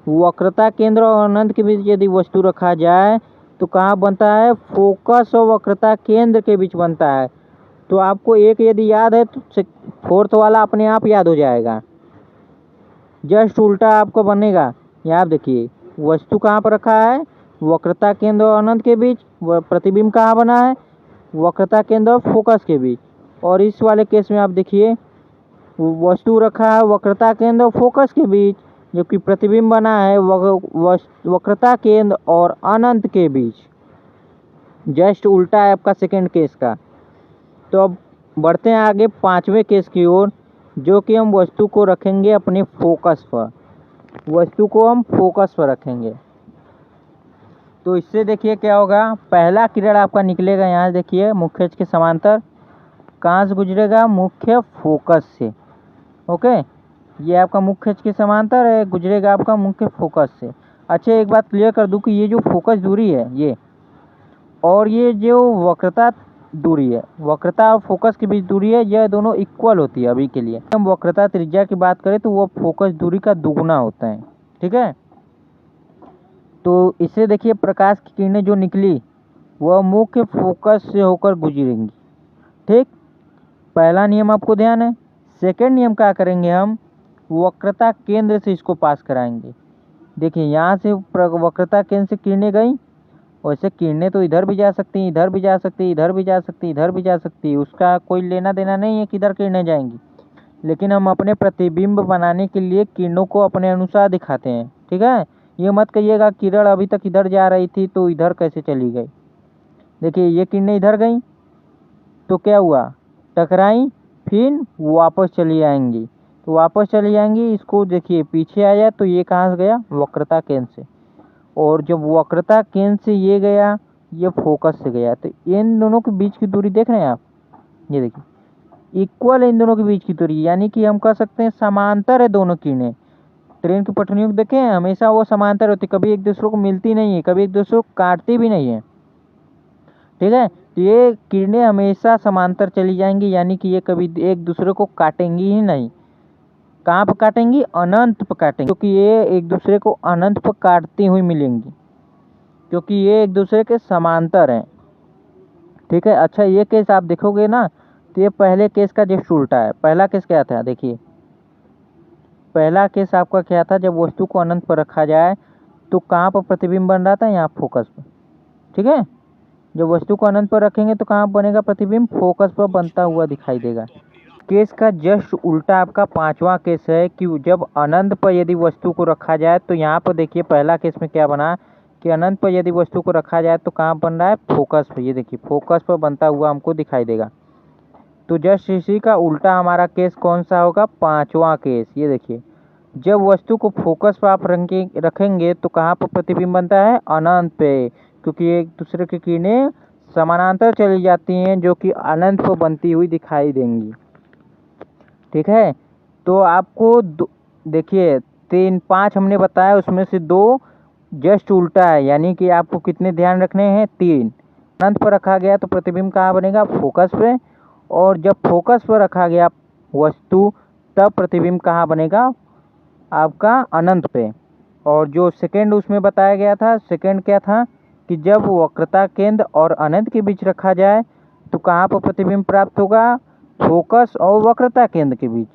वक्रता केंद्र और अनंत के बीच यदि वस्तु रखा जाए तो कहाँ बनता है, फोकस और वक्रता केंद्र के बीच बनता है। तो आपको एक यदि याद है तो फोर्थ वाला अपने आप याद हो जाएगा, जस्ट उल्टा आपको बनेगा। यहाँ देखिए वस्तु कहाँ पर रखा है, वक्रता केंद्र और अनंत के बीच, प्रतिबिंब कहाँ बना है, वक्रता केंद्र और फोकस के बीच। और इस वाले केस में आप देखिए वस्तु रखा है वक्रता केंद्र और फोकस के बीच, जबकि प्रतिबिंब बना है वक्रता केंद्र और अनंत के बीच। जस्ट उल्टा है आपका सेकेंड केस का। तो अब बढ़ते हैं आगे पांचवें केस की ओर, जो कि हम वस्तु को रखेंगे अपने फोकस पर, वस्तु को हम फोकस पर रखेंगे। तो इससे देखिए क्या होगा, पहला किरण आपका निकलेगा, यहाँ देखिए मुख्य अक्ष के समांतर, कहाँ से गुजरेगा, मुख्य फोकस से। ओके, ये आपका मुख्य अक्ष के समांतर है, गुजरेगा आपका मुख्य फोकस से। अच्छा, एक बात क्लियर कर दूं कि ये जो फोकस दूरी है ये, और ये जो वक्रता दूरी है, वक्रता और फोकस के बीच दूरी है, यह दोनों इक्वल होती है अभी के लिए। हम वक्रता त्रिज्या की बात करें तो वो फोकस दूरी का दुगुना होता है। ठीक है, तो इससे देखिए प्रकाश की किरणें जो निकली वह मुख्य फोकस से होकर गुजरेंगी। ठीक, पहला नियम आपको ध्यान है। सेकेंड नियम क्या करेंगे, हम वक्रता केंद्र से इसको पास कराएंगे। देखिए यहाँ से वक्रता केंद्र से किरणें गई, वैसे किरणें तो इधर भी जा सकती हैं, इधर भी जा सकती है, इधर भी जा सकती है, इधर भी जा सकती है, उसका कोई लेना देना नहीं है किधर किरणें जाएंगी। लेकिन हम अपने प्रतिबिंब बनाने के लिए किरणों को अपने अनुसार दिखाते हैं। ठीक है, ये मत कहिएगा किरण अभी तक इधर जा रही थी तो इधर कैसे चली गई। देखिए ये किरणें इधर गई तो क्या हुआ, टकराई, फिर वापस चली आएंगी, तो वापस चली आएंगी। इसको देखिए पीछे आया तो ये कहाँ से गया, वक्रता केंद्र से, और जब वक्रता केंद्र से ये गया, ये फोकस से गया, तो इन दोनों के बीच की दूरी देख रहे हैं आप, ये देखिए इक्वल है इन दोनों के बीच की दूरी, यानी कि हम कह सकते हैं समांतर है दोनों किरणें। ट्रेन की पटरियों को देखें, हमेशा वो समांतर होती, कभी एक दूसरे को मिलती नहीं है, कभी एक दूसरे को काटती भी नहीं है। ठीक है, तो ये किरणें हमेशा समांतर चली जाएंगी, यानी कि ये कभी एक दूसरे को काटेंगी ही नहीं। कहाँ पर काटेंगी, अनंत पर काटेंगी, क्योंकि ये एक दूसरे को अनंत पर काटती हुई मिलेंगी, क्योंकि ये एक दूसरे के समांतर हैं। ठीक है, अच्छा ये केस आप देखोगे ना तो ये पहले केस का जस्ट उल्टा है। पहला केस क्या था, देखिए पहला केस आपका क्या था, जब वस्तु को अनंत पर रखा जाए तो कहाँ पर प्रतिबिंब बन रहा था, यहाँ फोकस पर। ठीक है, जब वस्तु को अनंत पर रखेंगे तो कहाँ बनेगा प्रतिबिंब, फोकस पर बनता हुआ दिखाई देगा। केस का जस्ट उल्टा आपका पांचवा केस है कि जब अनंत पर यदि वस्तु को रखा जाए, तो यहाँ पर देखिए पहला केस में क्या बना कि अनंत पर यदि वस्तु को रखा जाए तो कहाँ बन रहा है, फोकस पर। ये देखिए फोकस पर बनता हुआ हमको दिखाई देगा। तो जस्ट इसी का उल्टा हमारा केस कौन सा होगा, पांचवा केस। ये देखिए जब वस्तु को फोकस पर आप रखेंगे तो कहाँ पर प्रतिबिंब बनता है, अनंत पे, क्योंकि एक दूसरे की किरणें समानांतर चली जाती हैं जो कि अनंत पर बनती हुई दिखाई देंगी। ठीक है, तो आपको देखिए 3 5 हमने बताया, उसमें से 2 जस्ट उल्टा है, यानी कि आपको कितने ध्यान रखने हैं, 3। अनंत पर रखा गया तो प्रतिबिंब कहाँ बनेगा, फोकस पे, और जब फोकस पर रखा गया वस्तु तब प्रतिबिंब कहाँ बनेगा, आपका अनंत पे। और जो सेकंड उसमें बताया गया था, सेकंड क्या था कि जब वक्रता केंद्र और अनंत के बीच रखा जाए तो कहाँ पर प्रतिबिंब प्राप्त होगा, फोकस और वक्रता केंद्र के बीच।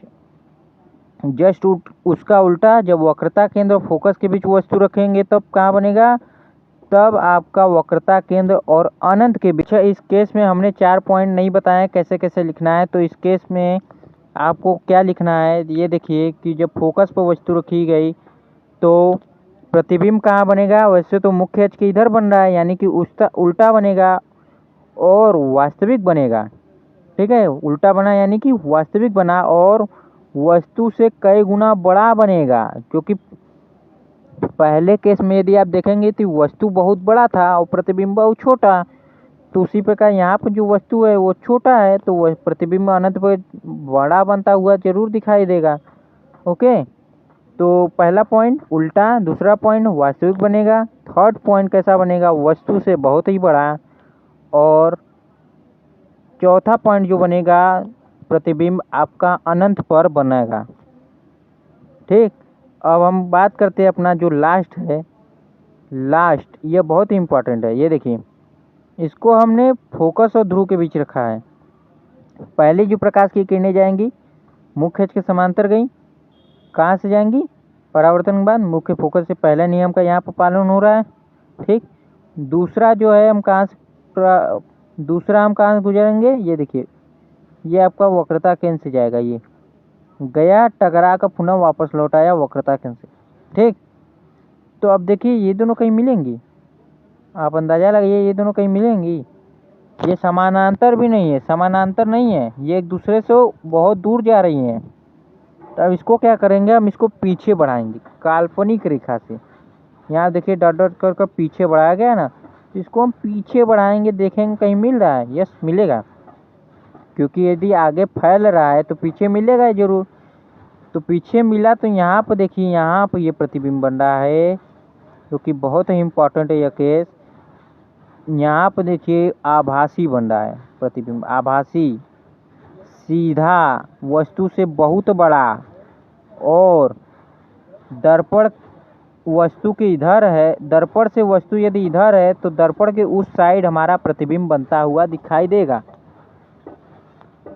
जस्ट उसका उल्टा, जब वक्रता केंद्र और फोकस के बीच वस्तु रखेंगे तब कहाँ बनेगा, तब आपका वक्रता केंद्र और अनंत के बीच। इस केस में हमने 4 पॉइंट नहीं बताए कैसे कैसे लिखना है, तो इस केस में आपको क्या लिखना है, ये देखिए कि जब फोकस पर वस्तु रखी गई तो प्रतिबिंब कहाँ बनेगा, वैसे तो मुख्य अक्ष के इधर बन रहा है, यानी कि उसका उल्टा बनेगा और वास्तविक बनेगा। ठीक है, उल्टा बना यानी कि वास्तविक बना और वस्तु से कई गुना बड़ा बनेगा, क्योंकि पहले केस में यदि आप देखेंगे तो वस्तु बहुत बड़ा था और प्रतिबिंब बहुत छोटा। तो उसी प्रकार यहाँ पर जो वस्तु है वो छोटा है, तो वह प्रतिबिंब अनंत पर बड़ा बनता हुआ जरूर दिखाई देगा। ओके, तो पहला पॉइंट उल्टा, दूसरा पॉइंट वास्तविक बनेगा, थर्ड पॉइंट कैसा बनेगा, वस्तु से बहुत ही बड़ा, और चौथा पॉइंट जो बनेगा प्रतिबिंब आपका अनंत पर बनेगा। ठीक, अब हम बात करते हैं अपना जो लास्ट है, लास्ट ये बहुत ही इम्पोर्टेंट है। ये देखिए इसको हमने फोकस और ध्रुव के बीच रखा है। पहले जो प्रकाश की किरणें जाएंगी मुख्य अक्ष के समांतर गई, कहाँ से जाएंगी, परावर्तन के बाद मुख्य फोकस से। पहले नियम का यहाँ पर पालन हो रहा है। ठीक, दूसरा जो है हम कहाँ से दूसरा हम कहाँ से गुजरेंगे, ये देखिए ये आपका वक्रता केंद्र से जाएगा, ये गया टकरा का पुनः वापस लौट आया वक्रता केंद्र से। ठीक, तो अब देखिए ये दोनों कहीं मिलेंगी, आप अंदाजा लगाइए ये दोनों कहीं मिलेंगी, ये समानांतर भी नहीं है, समानांतर नहीं है, ये एक दूसरे से बहुत दूर जा रही हैं। तो अब इसको क्या करेंगे, हम इसको पीछे बढ़ाएंगे काल्पनिक रेखा से। यहाँ देखिए डॉट डॉट कर पीछे बढ़ाया गया ना, तो इसको हम पीछे बढ़ाएंगे, देखेंगे कहीं मिल रहा है, यस मिलेगा, क्योंकि यदि आगे फैल रहा है तो पीछे मिलेगा जरूर। तो पीछे मिला तो यहाँ पर देखिए यहाँ पर ये प्रतिबिंब बन रहा है, जो कि बहुत ही इम्पोर्टेंट है यह केस। यहाँ पर देखिए आभासी बन रहा है प्रतिबिंब, आभासी, सीधा, वस्तु से बहुत बड़ा, और दर्पण वस्तु के इधर है, दर्पण से वस्तु यदि इधर है तो दर्पण के उस साइड हमारा प्रतिबिंब बनता हुआ दिखाई देगा।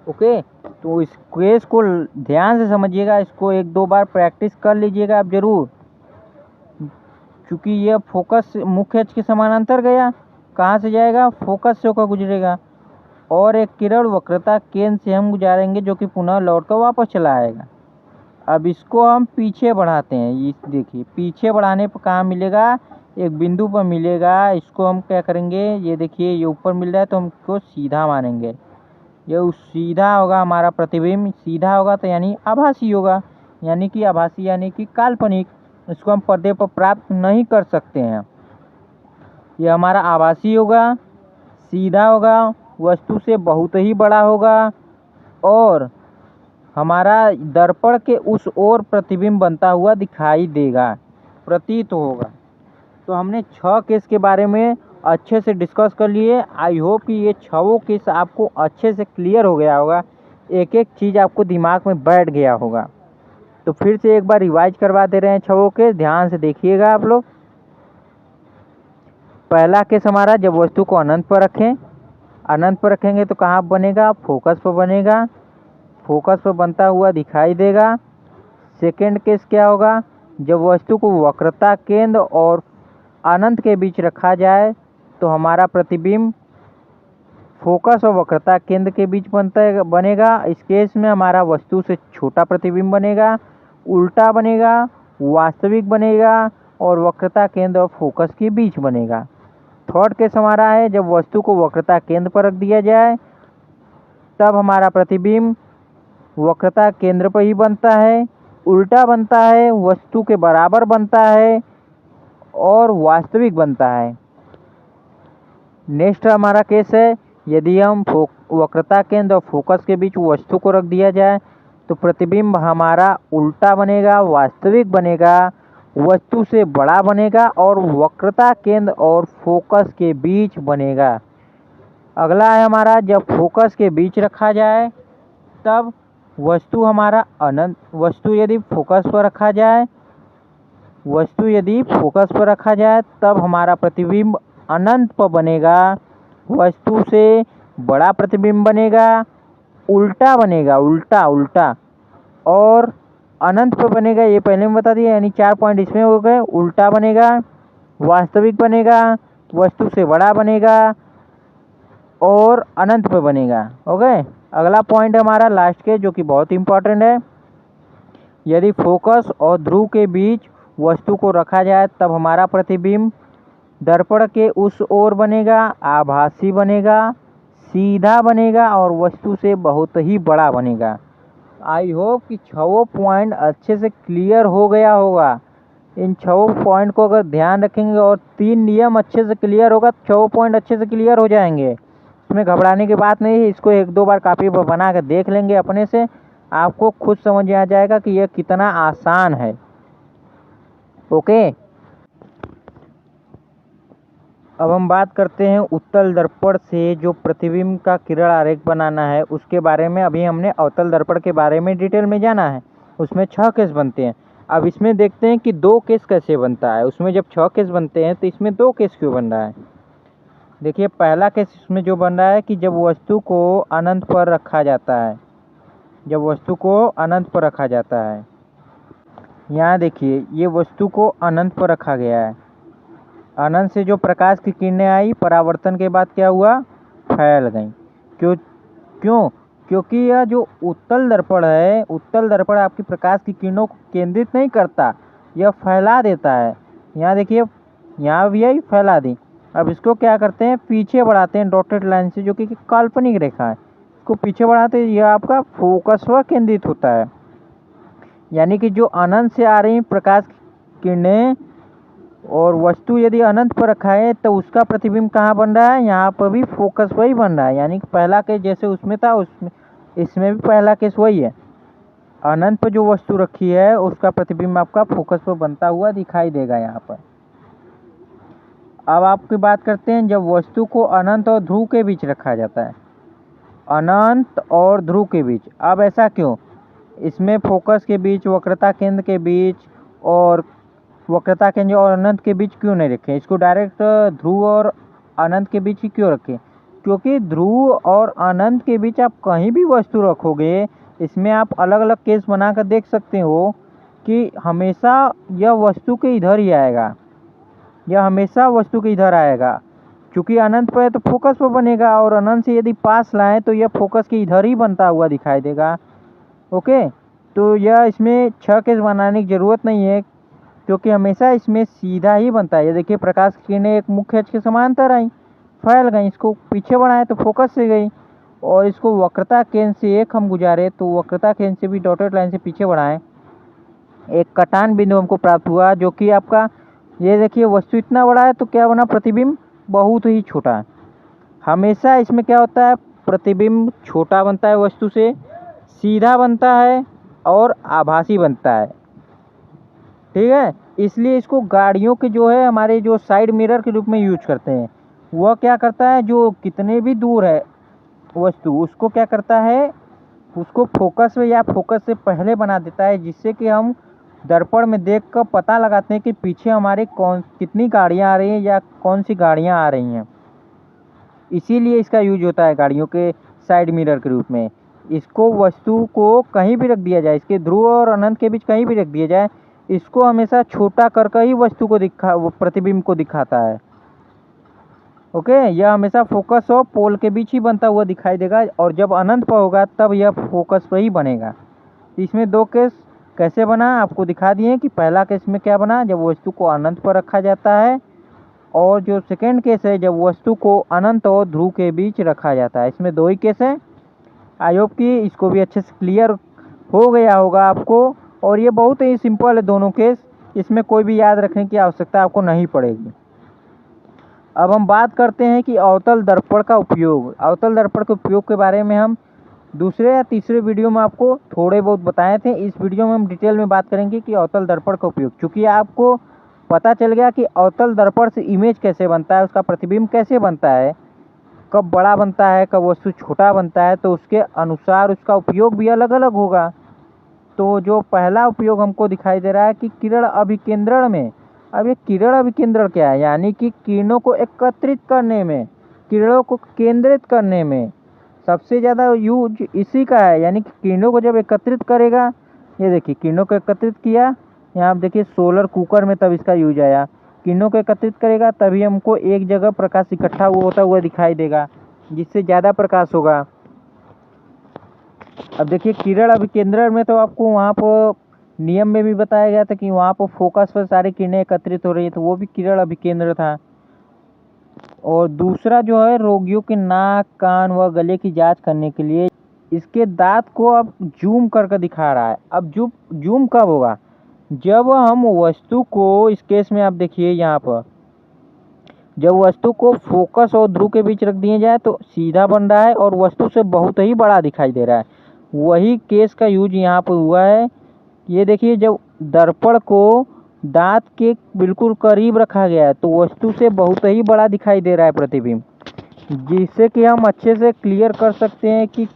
ओके, तो इस केस को ध्यान से समझिएगा, इसको 1-2 बार प्रैक्टिस कर लीजिएगा आप जरूर, क्योंकि यह फोकस मुख्य अक्ष के समानांतर गया, कहाँ से जाएगा, फोकस से होकर गुजरेगा, और एक किरण वक्रता केंद्र से हम गुजारेंगे जो कि पुनः लौट कर वापस चला आएगा। अब इसको हम पीछे बढ़ाते हैं, ये देखिए पीछे बढ़ाने पर कहाँ मिलेगा, एक बिंदु पर मिलेगा। इसको हम क्या करेंगे, ये देखिए ये ऊपर मिल रहा है तो हम इसको सीधा मानेंगे, ये सीधा होगा हमारा प्रतिबिंब, सीधा होगा तो यानी आभासी होगा, यानी कि आभासी यानी कि काल्पनिक, इसको हम पर्दे पर प्राप्त नहीं कर सकते हैं। ये हमारा आभासी होगा, सीधा होगा, वस्तु से बहुत ही बड़ा होगा, और हमारा दर्पण के उस ओर प्रतिबिंब बनता हुआ दिखाई देगा, प्रतीत होगा। तो हमने 6 केस के बारे में अच्छे से डिस्कस कर लिए। आई होप कि ये 6 केस आपको अच्छे से क्लियर हो गया होगा, एक एक चीज़ आपको दिमाग में बैठ गया होगा। तो फिर से एक बार रिवाइज करवा दे रहे हैं 6 केस, ध्यान से देखिएगा आप लोग। पहला केस हमारा, जब वस्तु को अनंत पर रखें, अनंत पर रखेंगे तो कहाँ बनेगा, फोकस पर बनेगा, फोकस पर बनता हुआ दिखाई देगा। सेकंड केस क्या होगा, जब वस्तु को वक्रता केंद्र और अनंत के बीच रखा जाए तो हमारा प्रतिबिंब फोकस और वक्रता केंद्र के बीच बनेगा। इस केस में हमारा वस्तु से छोटा प्रतिबिंब बनेगा, उल्टा बनेगा, वास्तविक बनेगा और वक्रता केंद्र और फोकस के बीच बनेगा। थर्ड केस हमारा है जब वस्तु को वक्रता केंद्र पर रख दिया जाए तब हमारा प्रतिबिंब वक्रता केंद्र पर ही बनता है, उल्टा बनता है, वस्तु के बराबर बनता है और वास्तविक बनता है। नेक्स्ट हमारा केस है यदि हम वक्रता केंद्र और फोकस के बीच वस्तु को रख दिया जाए तो प्रतिबिंब हमारा उल्टा बनेगा, वास्तविक बनेगा, वस्तु से बड़ा बनेगा और वक्रता केंद्र और फोकस के बीच बनेगा। अगला है हमारा जब फोकस के बीच रखा जाए तब वस्तु हमारा अनंत वस्तु यदि फोकस पर रखा जाए तब हमारा प्रतिबिंब अनंत पर बनेगा, वस्तु से बड़ा प्रतिबिंब बनेगा, उल्टा बनेगा, उल्टा और अनंत पर बनेगा। ये पहले में बता दिया, यानी 4 पॉइंट इसमें हो गए। उल्टा बनेगा, वास्तविक बनेगा, वस्तु से बड़ा बनेगा और अनंत पर बनेगा। ओके, अगला पॉइंट हमारा लास्ट के जो कि बहुत इंपॉर्टेंट है, यदि फोकस और ध्रुव के बीच वस्तु को रखा जाए तब हमारा प्रतिबिंब दर्पण के उस ओर बनेगा, आभासी बनेगा, सीधा बनेगा और वस्तु से बहुत ही बड़ा बनेगा। आई होप कि 6 पॉइंट अच्छे से क्लियर हो गया होगा। इन 6 पॉइंट को अगर ध्यान रखेंगे और 3 नियम अच्छे से क्लियर होगा तो 6 पॉइंट अच्छे से क्लियर हो जाएंगे। इसमें घबराने की बात नहीं है। इसको 1-2 बार कॉपी पर बना कर देख लेंगे अपने से, आपको खुद समझ में आ जाएगा कि यह कितना आसान है। ओके, अब हम बात करते हैं उत्तल दर्पण से जो प्रतिबिंब का किरण आरेख बनाना है उसके बारे में। अभी हमने अवतल दर्पण के बारे में डिटेल में जाना है। उसमें 6 केस बनते हैं। अब इसमें देखते हैं कि 2 केस कैसे बनता है। उसमें जब 6 केस बनते हैं तो इसमें 2 केस क्यों बन रहा है। देखिए, पहला केस इसमें जो बन रहा है कि जब वस्तु को अनंत पर रखा जाता है, यहाँ देखिए ये वस्तु को अनंत पर रखा गया है। अनंत से जो प्रकाश की किरणें आई परावर्तन के बाद क्या हुआ, फैल गई। क्योंकि यह जो उत्तल दर्पण है, उत्तल दर्पण आपकी प्रकाश की किरणों को केंद्रित नहीं करता, यह फैला देता है। यहाँ देखिए, यहाँ भी यही फैला दी। अब इसको क्या करते हैं, पीछे बढ़ाते हैं डॉटेड लाइन से, जो कि काल्पनिक रेखा है। इसको पीछे बढ़ाते हैं, यह आपका फोकस व केंद्रित होता है। यानी कि जो अनंत से आ रही प्रकाश की किरणें और वस्तु यदि अनंत पर रखा है तो उसका प्रतिबिंब कहाँ बन रहा है, यहाँ पर भी फोकस वही बन रहा है। यानी कि पहला केस जैसे उसमें था इसमें भी पहला केस वही है। अनंत पर जो वस्तु रखी है उसका प्रतिबिंब आपका फोकस पर बनता हुआ दिखाई देगा यहाँ पर। अब आपकी बात करते हैं जब वस्तु को अनंत और ध्रुव के बीच रखा जाता है, अनंत और ध्रुव के बीच। अब ऐसा क्यों, इसमें फोकस के बीच, वक्रता केंद्र के बीच और वक्रता केंद्र और अनंत के बीच क्यों नहीं रखें, इसको डायरेक्ट ध्रुव और अनंत के बीच ही क्यों रखें। क्योंकि ध्रुव और अनंत के बीच आप कहीं भी वस्तु रखोगे, इसमें आप अलग अलग केस बनाकर देख सकते हो कि हमेशा यह वस्तु के इधर ही आएगा, यह हमेशा वस्तु के इधर आएगा। क्योंकि अनंत पर है तो फोकस पर बनेगा और अनंत से यदि पास लाएं तो यह फोकस के इधर ही बनता हुआ दिखाई देगा। ओके, तो यह इसमें 6 केस बनाने की ज़रूरत नहीं है क्योंकि हमेशा इसमें सीधा ही बनता है। ये देखिए, प्रकाश की किरणें एक मुख्य अक्ष के समांतर आई, फैल गई, इसको पीछे बढ़ाएं तो फोकस से गई और इसको वक्रता केंद्र से एक हम गुजारे तो वक्रता केंद्र से भी डॉटेड लाइन से पीछे बढ़ाएं, एक कटान बिंदु हमको प्राप्त हुआ जो कि आपका, ये देखिए वस्तु इतना बड़ा है तो क्या बना, प्रतिबिंब बहुत ही छोटा है। हमेशा इसमें क्या होता है, प्रतिबिंब छोटा बनता है, वस्तु से सीधा बनता है और आभासी बनता है। ठीक है, इसलिए इसको गाड़ियों के जो है हमारे जो साइड मिरर के रूप में यूज करते हैं। वह क्या करता है, जो कितने भी दूर है वस्तु उसको क्या करता है, उसको फोकस में या फोकस से पहले बना देता है, जिससे कि हम दर्पण में देख कर पता लगाते हैं कि पीछे हमारे कितनी गाड़ियाँ आ रही हैं या कौन सी गाड़ियाँ आ रही हैं। इसीलिए इसका यूज होता है गाड़ियों के साइड मिरर के रूप में। इसको वस्तु को कहीं भी रख दिया जाए, इसके ध्रुव और अनंत के बीच कहीं भी रख दिया जाए, इसको हमेशा छोटा कर ही वस्तु को प्रतिबिंब को दिखाता है। ओके, यह हमेशा फोकस और पोल के बीच ही बनता हुआ दिखाई देगा, और जब अनंत पर होगा तब यह फोकस पर ही बनेगा। इसमें दो केस कैसे बना आपको दिखा दिए कि पहला केस में क्या बना, जब वस्तु को अनंत पर रखा जाता है, और जो सेकेंड केस है जब वस्तु को अनंत और ध्रुव के बीच रखा जाता है। इसमें दो ही केस है। आई होप कि इसको भी अच्छे से क्लियर हो गया होगा आपको, और ये बहुत ही सिंपल है दोनों केस, इसमें कोई भी याद रखने की आवश्यकता आपको नहीं पड़ेगी। अब हम बात करते हैं कि अवतल दर्पण का उपयोग। अवतल दर्पण के उपयोग के बारे में हम दूसरे या तीसरे वीडियो में आपको थोड़े बहुत बताए थे। इस वीडियो में हम डिटेल में बात करेंगे कि अवतल दर्पण का उपयोग। चूँकि आपको पता चल गया कि अवतल दर्पण से इमेज कैसे बनता है, उसका प्रतिबिंब कैसे बनता है, कब बड़ा बनता है, कब वस्तु छोटा बनता है, तो उसके अनुसार उसका उपयोग भी अलग अलग होगा। तो जो पहला उपयोग हमको दिखाई दे रहा है कि किरण अभिकेंद्रण में। अब ये किरण अभिकेंद्रण क्या है, यानी कि किरणों को एकत्रित करने में, किरणों को केंद्रित करने में सबसे ज़्यादा यूज इसी का है। यानी कि किरणों को जब एकत्रित करेगा, ये देखिए किरणों को एकत्रित किया, यहाँ आप देखिए सोलर कुकर में तब इसका यूज आया। किरणों को एकत्रित करेगा तभी हमको एक जगह प्रकाश इकट्ठा होता हुआ दिखाई देगा, जिससे ज़्यादा प्रकाश होगा। अब देखिए किरण अभिकेंद्रण में तो आपको वहाँ पर नियम में भी बताया गया था कि वहाँ पर फोकस पर सारी किरणें एकत्रित हो रही है, तो वो भी किरण अभिकेंद्र था। और दूसरा जो है रोगियों के नाक, कान व गले की जांच करने के लिए इसके दांत को अब जूम करके दिखा रहा है। अब जूम कब होगा, जब हम वस्तु को, इस केस में आप देखिए यहाँ पर, जब वस्तु को फोकस और ध्रुव के बीच रख दिया जाए तो सीधा बन रहा है और वस्तु से बहुत ही बड़ा दिखाई दे रहा है। वही केस का यूज यहाँ पर हुआ है। ये देखिए जब दर्पण को दांत के बिल्कुल करीब रखा गया है तो वस्तु से बहुत ही बड़ा दिखाई दे रहा है प्रतिबिंब, जिससे कि हम अच्छे से क्लियर कर सकते हैं कि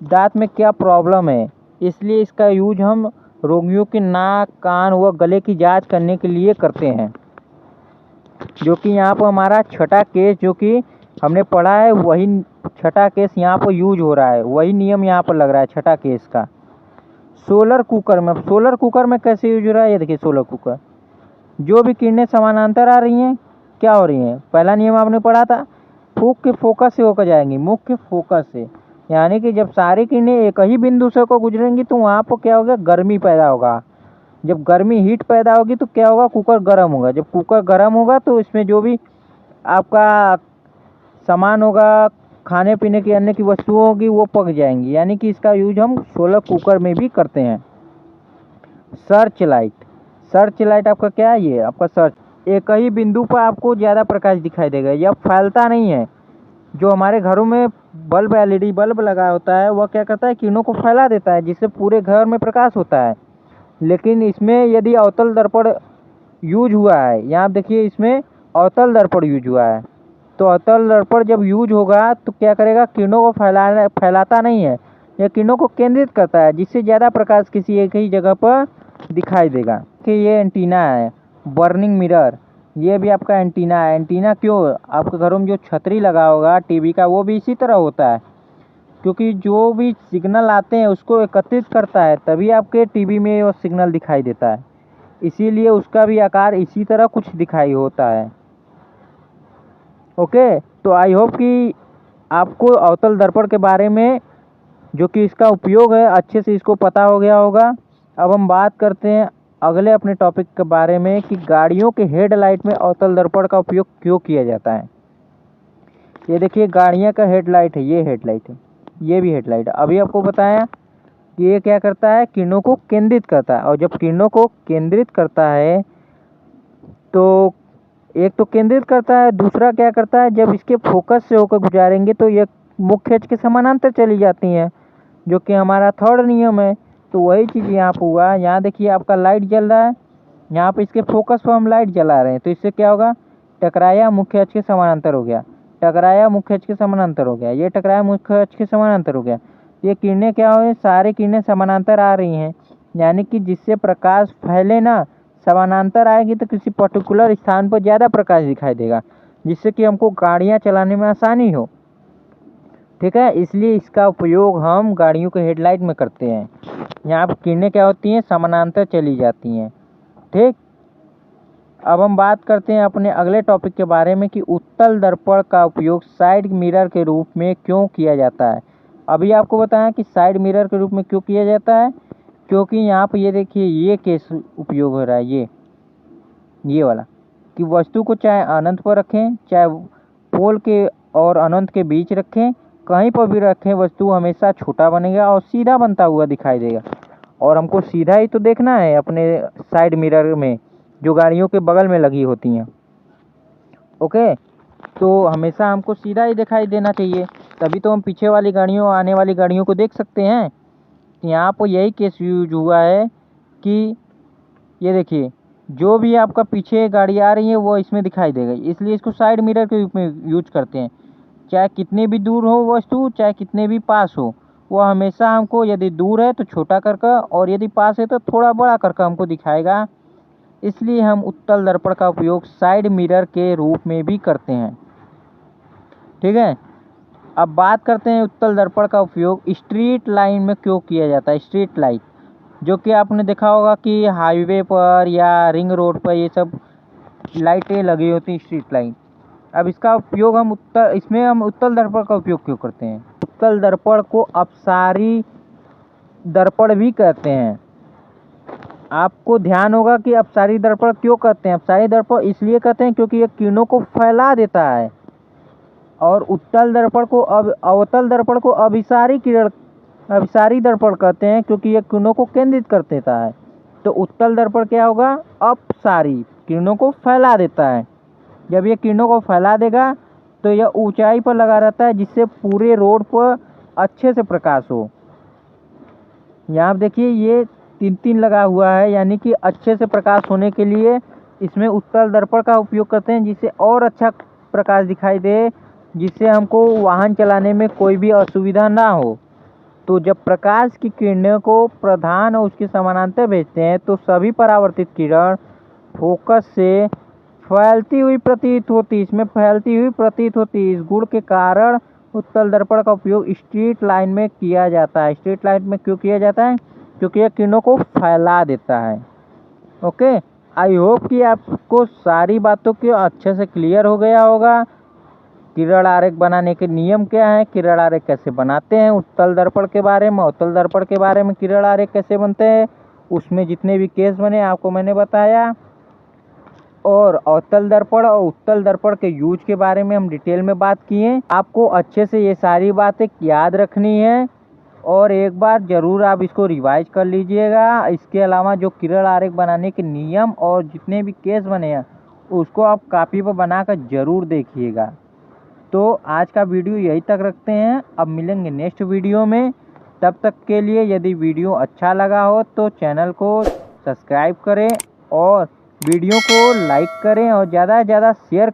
दांत में क्या प्रॉब्लम है। इसलिए इसका यूज हम रोगियों के नाक, कान व गले की जांच करने के लिए करते हैं। जो कि यहाँ पर हमारा छठा केस जो कि हमने पढ़ा है, वही छठा केस यहाँ पर यूज हो रहा है, वही नियम यहाँ पर लग रहा है छठा केस का। सोलर कुकर में कैसे यूज हो रहा है, ये देखिए सोलर कुकर, जो भी किरणें समानांतर आ रही हैं क्या हो रही हैं, पहला नियम आपने पढ़ा था, मुख्य फोकस से होकर जाएंगी, मुख्य फोकस से। यानी कि जब सारी किरणें एक ही बिंदु से होकर गुजरेंगी तो वहाँ पर क्या होगा, गर्मी पैदा होगा। जब गर्मी हीट पैदा होगी तो क्या होगा, कुकर गर्म होगा। जब कुकर गर्म होगा तो इसमें जो भी आपका सामान होगा, खाने पीने की अन्य की वस्तुओं होगी, वो पक जाएंगी। यानी कि इसका यूज हम सोलर कुकर में भी करते हैं। सर्च लाइट आपका क्या है, ये आपका सर्च, एक ही बिंदु पर आपको ज़्यादा प्रकाश दिखाई देगा, यह फैलता नहीं है। जो हमारे घरों में बल्ब, एलईडी बल्ब लगा होता है, वह क्या करता है, किरणों को फैला देता है, जिससे पूरे घर में प्रकाश होता है। लेकिन इसमें यदि अवतल दर्पण यूज हुआ है, यहाँ आप देखिए इसमें अवतल दर्पण यूज हुआ है, तो अवतल दर्पण जब यूज होगा तो क्या करेगा, किरणों को फैलाता नहीं है, यह किरणों को केंद्रित करता है, जिससे ज़्यादा प्रकाश किसी एक ही जगह पर दिखाई देगा। कि ये एंटीना है, बर्निंग मिरर, ये भी आपका एंटीना है। एंटीना क्यों, आपके घरों में जो छतरी लगा होगा टीवी का, वो भी इसी तरह होता है, क्योंकि जो भी सिग्नल आते हैं उसको एकत्रित करता है, तभी आपके टीवी में वो सिग्नल दिखाई देता है। इसीलिए उसका भी आकार इसी तरह कुछ दिखाई होता है। ओके, तो आई होप कि आपको अवतल दर्पण के बारे में जो कि इसका उपयोग है अच्छे से इसको पता हो गया होगा। अब हम बात करते हैं अगले अपने टॉपिक के बारे में कि गाड़ियों के हेडलाइट में अवतल दर्पण का उपयोग क्यों किया जाता है। ये देखिए गाड़ियाँ का हेडलाइट है, ये हेडलाइट है, ये भी हेडलाइट है। अभी आपको बताया कि ये क्या करता है, किरणों को केंद्रित करता है, और जब किरणों को केंद्रित करता है तो एक तो केंद्रित करता है, दूसरा क्या करता है, जब इसके फोकस से होकर गुजारेंगे तो ये मुख्य अक्ष के समानांतर चली जाती हैं, जो कि हमारा थर्ड नियम है। तो वही चीज़ यहाँ पर हुआ। यहाँ देखिए आपका लाइट जल रहा है, यहाँ पे इसके फोकस पर हम लाइट जला रहे हैं, तो इससे क्या होगा, टकराया मुख्य अक्ष के समानांतर हो गया, टकराया मुख्य अक्ष के समानांतर हो गया, ये टकराया मुख्य अक्ष के समानांतर हो गया। ये किरणें क्या हो रही, सारी किरणें समानांतर आ रही हैं, यानी कि जिससे प्रकाश फैले ना, समानांतर आएगी तो किसी पर्टिकुलर स्थान पर ज़्यादा प्रकाश दिखाई देगा, जिससे कि हमको गाड़ियाँ चलाने में आसानी हो। ठीक है, इसलिए इसका उपयोग हम गाड़ियों के हेडलाइट में करते हैं। यहाँ पर किरणें क्या होती हैं, समानांतर चली जाती हैं। ठीक, अब हम बात करते हैं अपने अगले टॉपिक के बारे में कि उत्तल दर्पण का उपयोग साइड मिरर के रूप में क्यों किया जाता है। अभी आपको बताया कि साइड मिरर के रूप में क्यों किया जाता है, क्योंकि यहाँ पर ये देखिए ये केस उपयोग हो रहा है, ये वाला कि वस्तु को चाहे अनंत पर रखें, चाहे पोल के और अनंत के बीच रखें, कहीं पर भी रखें वस्तु हमेशा छोटा बनेगा और सीधा बनता हुआ दिखाई देगा। और हमको सीधा ही तो देखना है अपने साइड मिरर में जो गाड़ियों के बगल में लगी होती हैं। ओके, तो हमेशा हमको सीधा ही दिखाई देना चाहिए, तभी तो हम पीछे वाली गाड़ियों आने वाली गाड़ियों को देख सकते हैं। यहाँ पर यही केस यूज हुआ है कि ये देखिए जो भी आपका पीछे गाड़ी आ रही है वो इसमें दिखाई देगा, इसलिए इसको साइड मिरर के रूप में यूज करते हैं। चाहे कितने भी दूर हो वस्तु, चाहे कितने भी पास हो, वो हमेशा हमको यदि दूर है तो छोटा करके और यदि पास है तो थोड़ा बड़ा करके हमको दिखाएगा। इसलिए हम उत्तल दर्पण का उपयोग साइड मिरर के रूप में भी करते हैं। ठीक है, अब बात करते हैं उत्तल दर्पण का उपयोग स्ट्रीट लाइन में क्यों किया जाता है। स्ट्रीट लाइट जो कि आपने देखा होगा कि हाईवे पर या रिंग रोड पर ये सब लाइटें लगी होती हैं, स्ट्रीट लाइट। अब इसका उपयोग हम उत्तल दर्पण का उपयोग क्यों करते हैं। उत्तल दर्पण को अपसारी दर्पण भी कहते हैं। आपको ध्यान होगा कि अपसारी दर्पण क्यों कहते हैं। अपसारी दर्पण इसलिए कहते हैं क्योंकि ये किरणों को फैला देता है, और उत्तल दर्पण को अवतल दर्पण को अभिसारी दर्पण कहते हैं क्योंकि ये किरणों को केंद्रित कर देता है। तो उत्तल दर्पण क्या होगा, अपसारी, किरणों को फैला देता है। जब ये किरणों को फैला देगा तो यह ऊंचाई पर लगा रहता है जिससे पूरे रोड पर अच्छे से प्रकाश हो। यहाँ देखिए ये 3 लगा हुआ है, यानी कि अच्छे से प्रकाश होने के लिए इसमें उत्तल दर्पण का उपयोग करते हैं, जिससे और अच्छा प्रकाश दिखाई दे, जिससे हमको वाहन चलाने में कोई भी असुविधा ना हो। तो जब प्रकाश की किरणों को प्रधान और उसके समानांतर भेजते हैं तो सभी परावर्तित किरण फोकस से फैलती हुई प्रतीत होती, इसमें फैलती हुई प्रतीत होती। इस गुण के कारण उत्तल दर्पण का उपयोग स्ट्रीट लाइन में किया जाता है। स्ट्रीट लाइन में क्यों किया जाता है, क्योंकि यह किरणों को फैला देता है। ओके, आई होप कि आपको सारी बातों के अच्छे से क्लियर हो गया होगा। किरण आरेख बनाने के नियम क्या है, किरण आरेख कैसे बनाते हैं, उत्तल दर्पण के बारे में, अवतल दर्पण के बारे में किरण आरेख कैसे बनते हैं, उसमें जितने भी केस बने आपको मैंने बताया। और अवतल दर्पण और उत्तल दर्पण के यूज के बारे में हम डिटेल में बात किए। आपको अच्छे से ये सारी बातें याद रखनी है और एक बार ज़रूर आप इसको रिवाइज कर लीजिएगा। इसके अलावा जो किरण आरेख बनाने के नियम और जितने भी केस बने हैं उसको आप कॉपी पर बनाकर ज़रूर देखिएगा। तो आज का वीडियो यहीं तक रखते हैं, अब मिलेंगे नेक्स्ट वीडियो में। तब तक के लिए यदि वीडियो अच्छा लगा हो तो चैनल को सब्सक्राइब करें और वीडियो को लाइक करें और ज़्यादा से ज़्यादा शेयर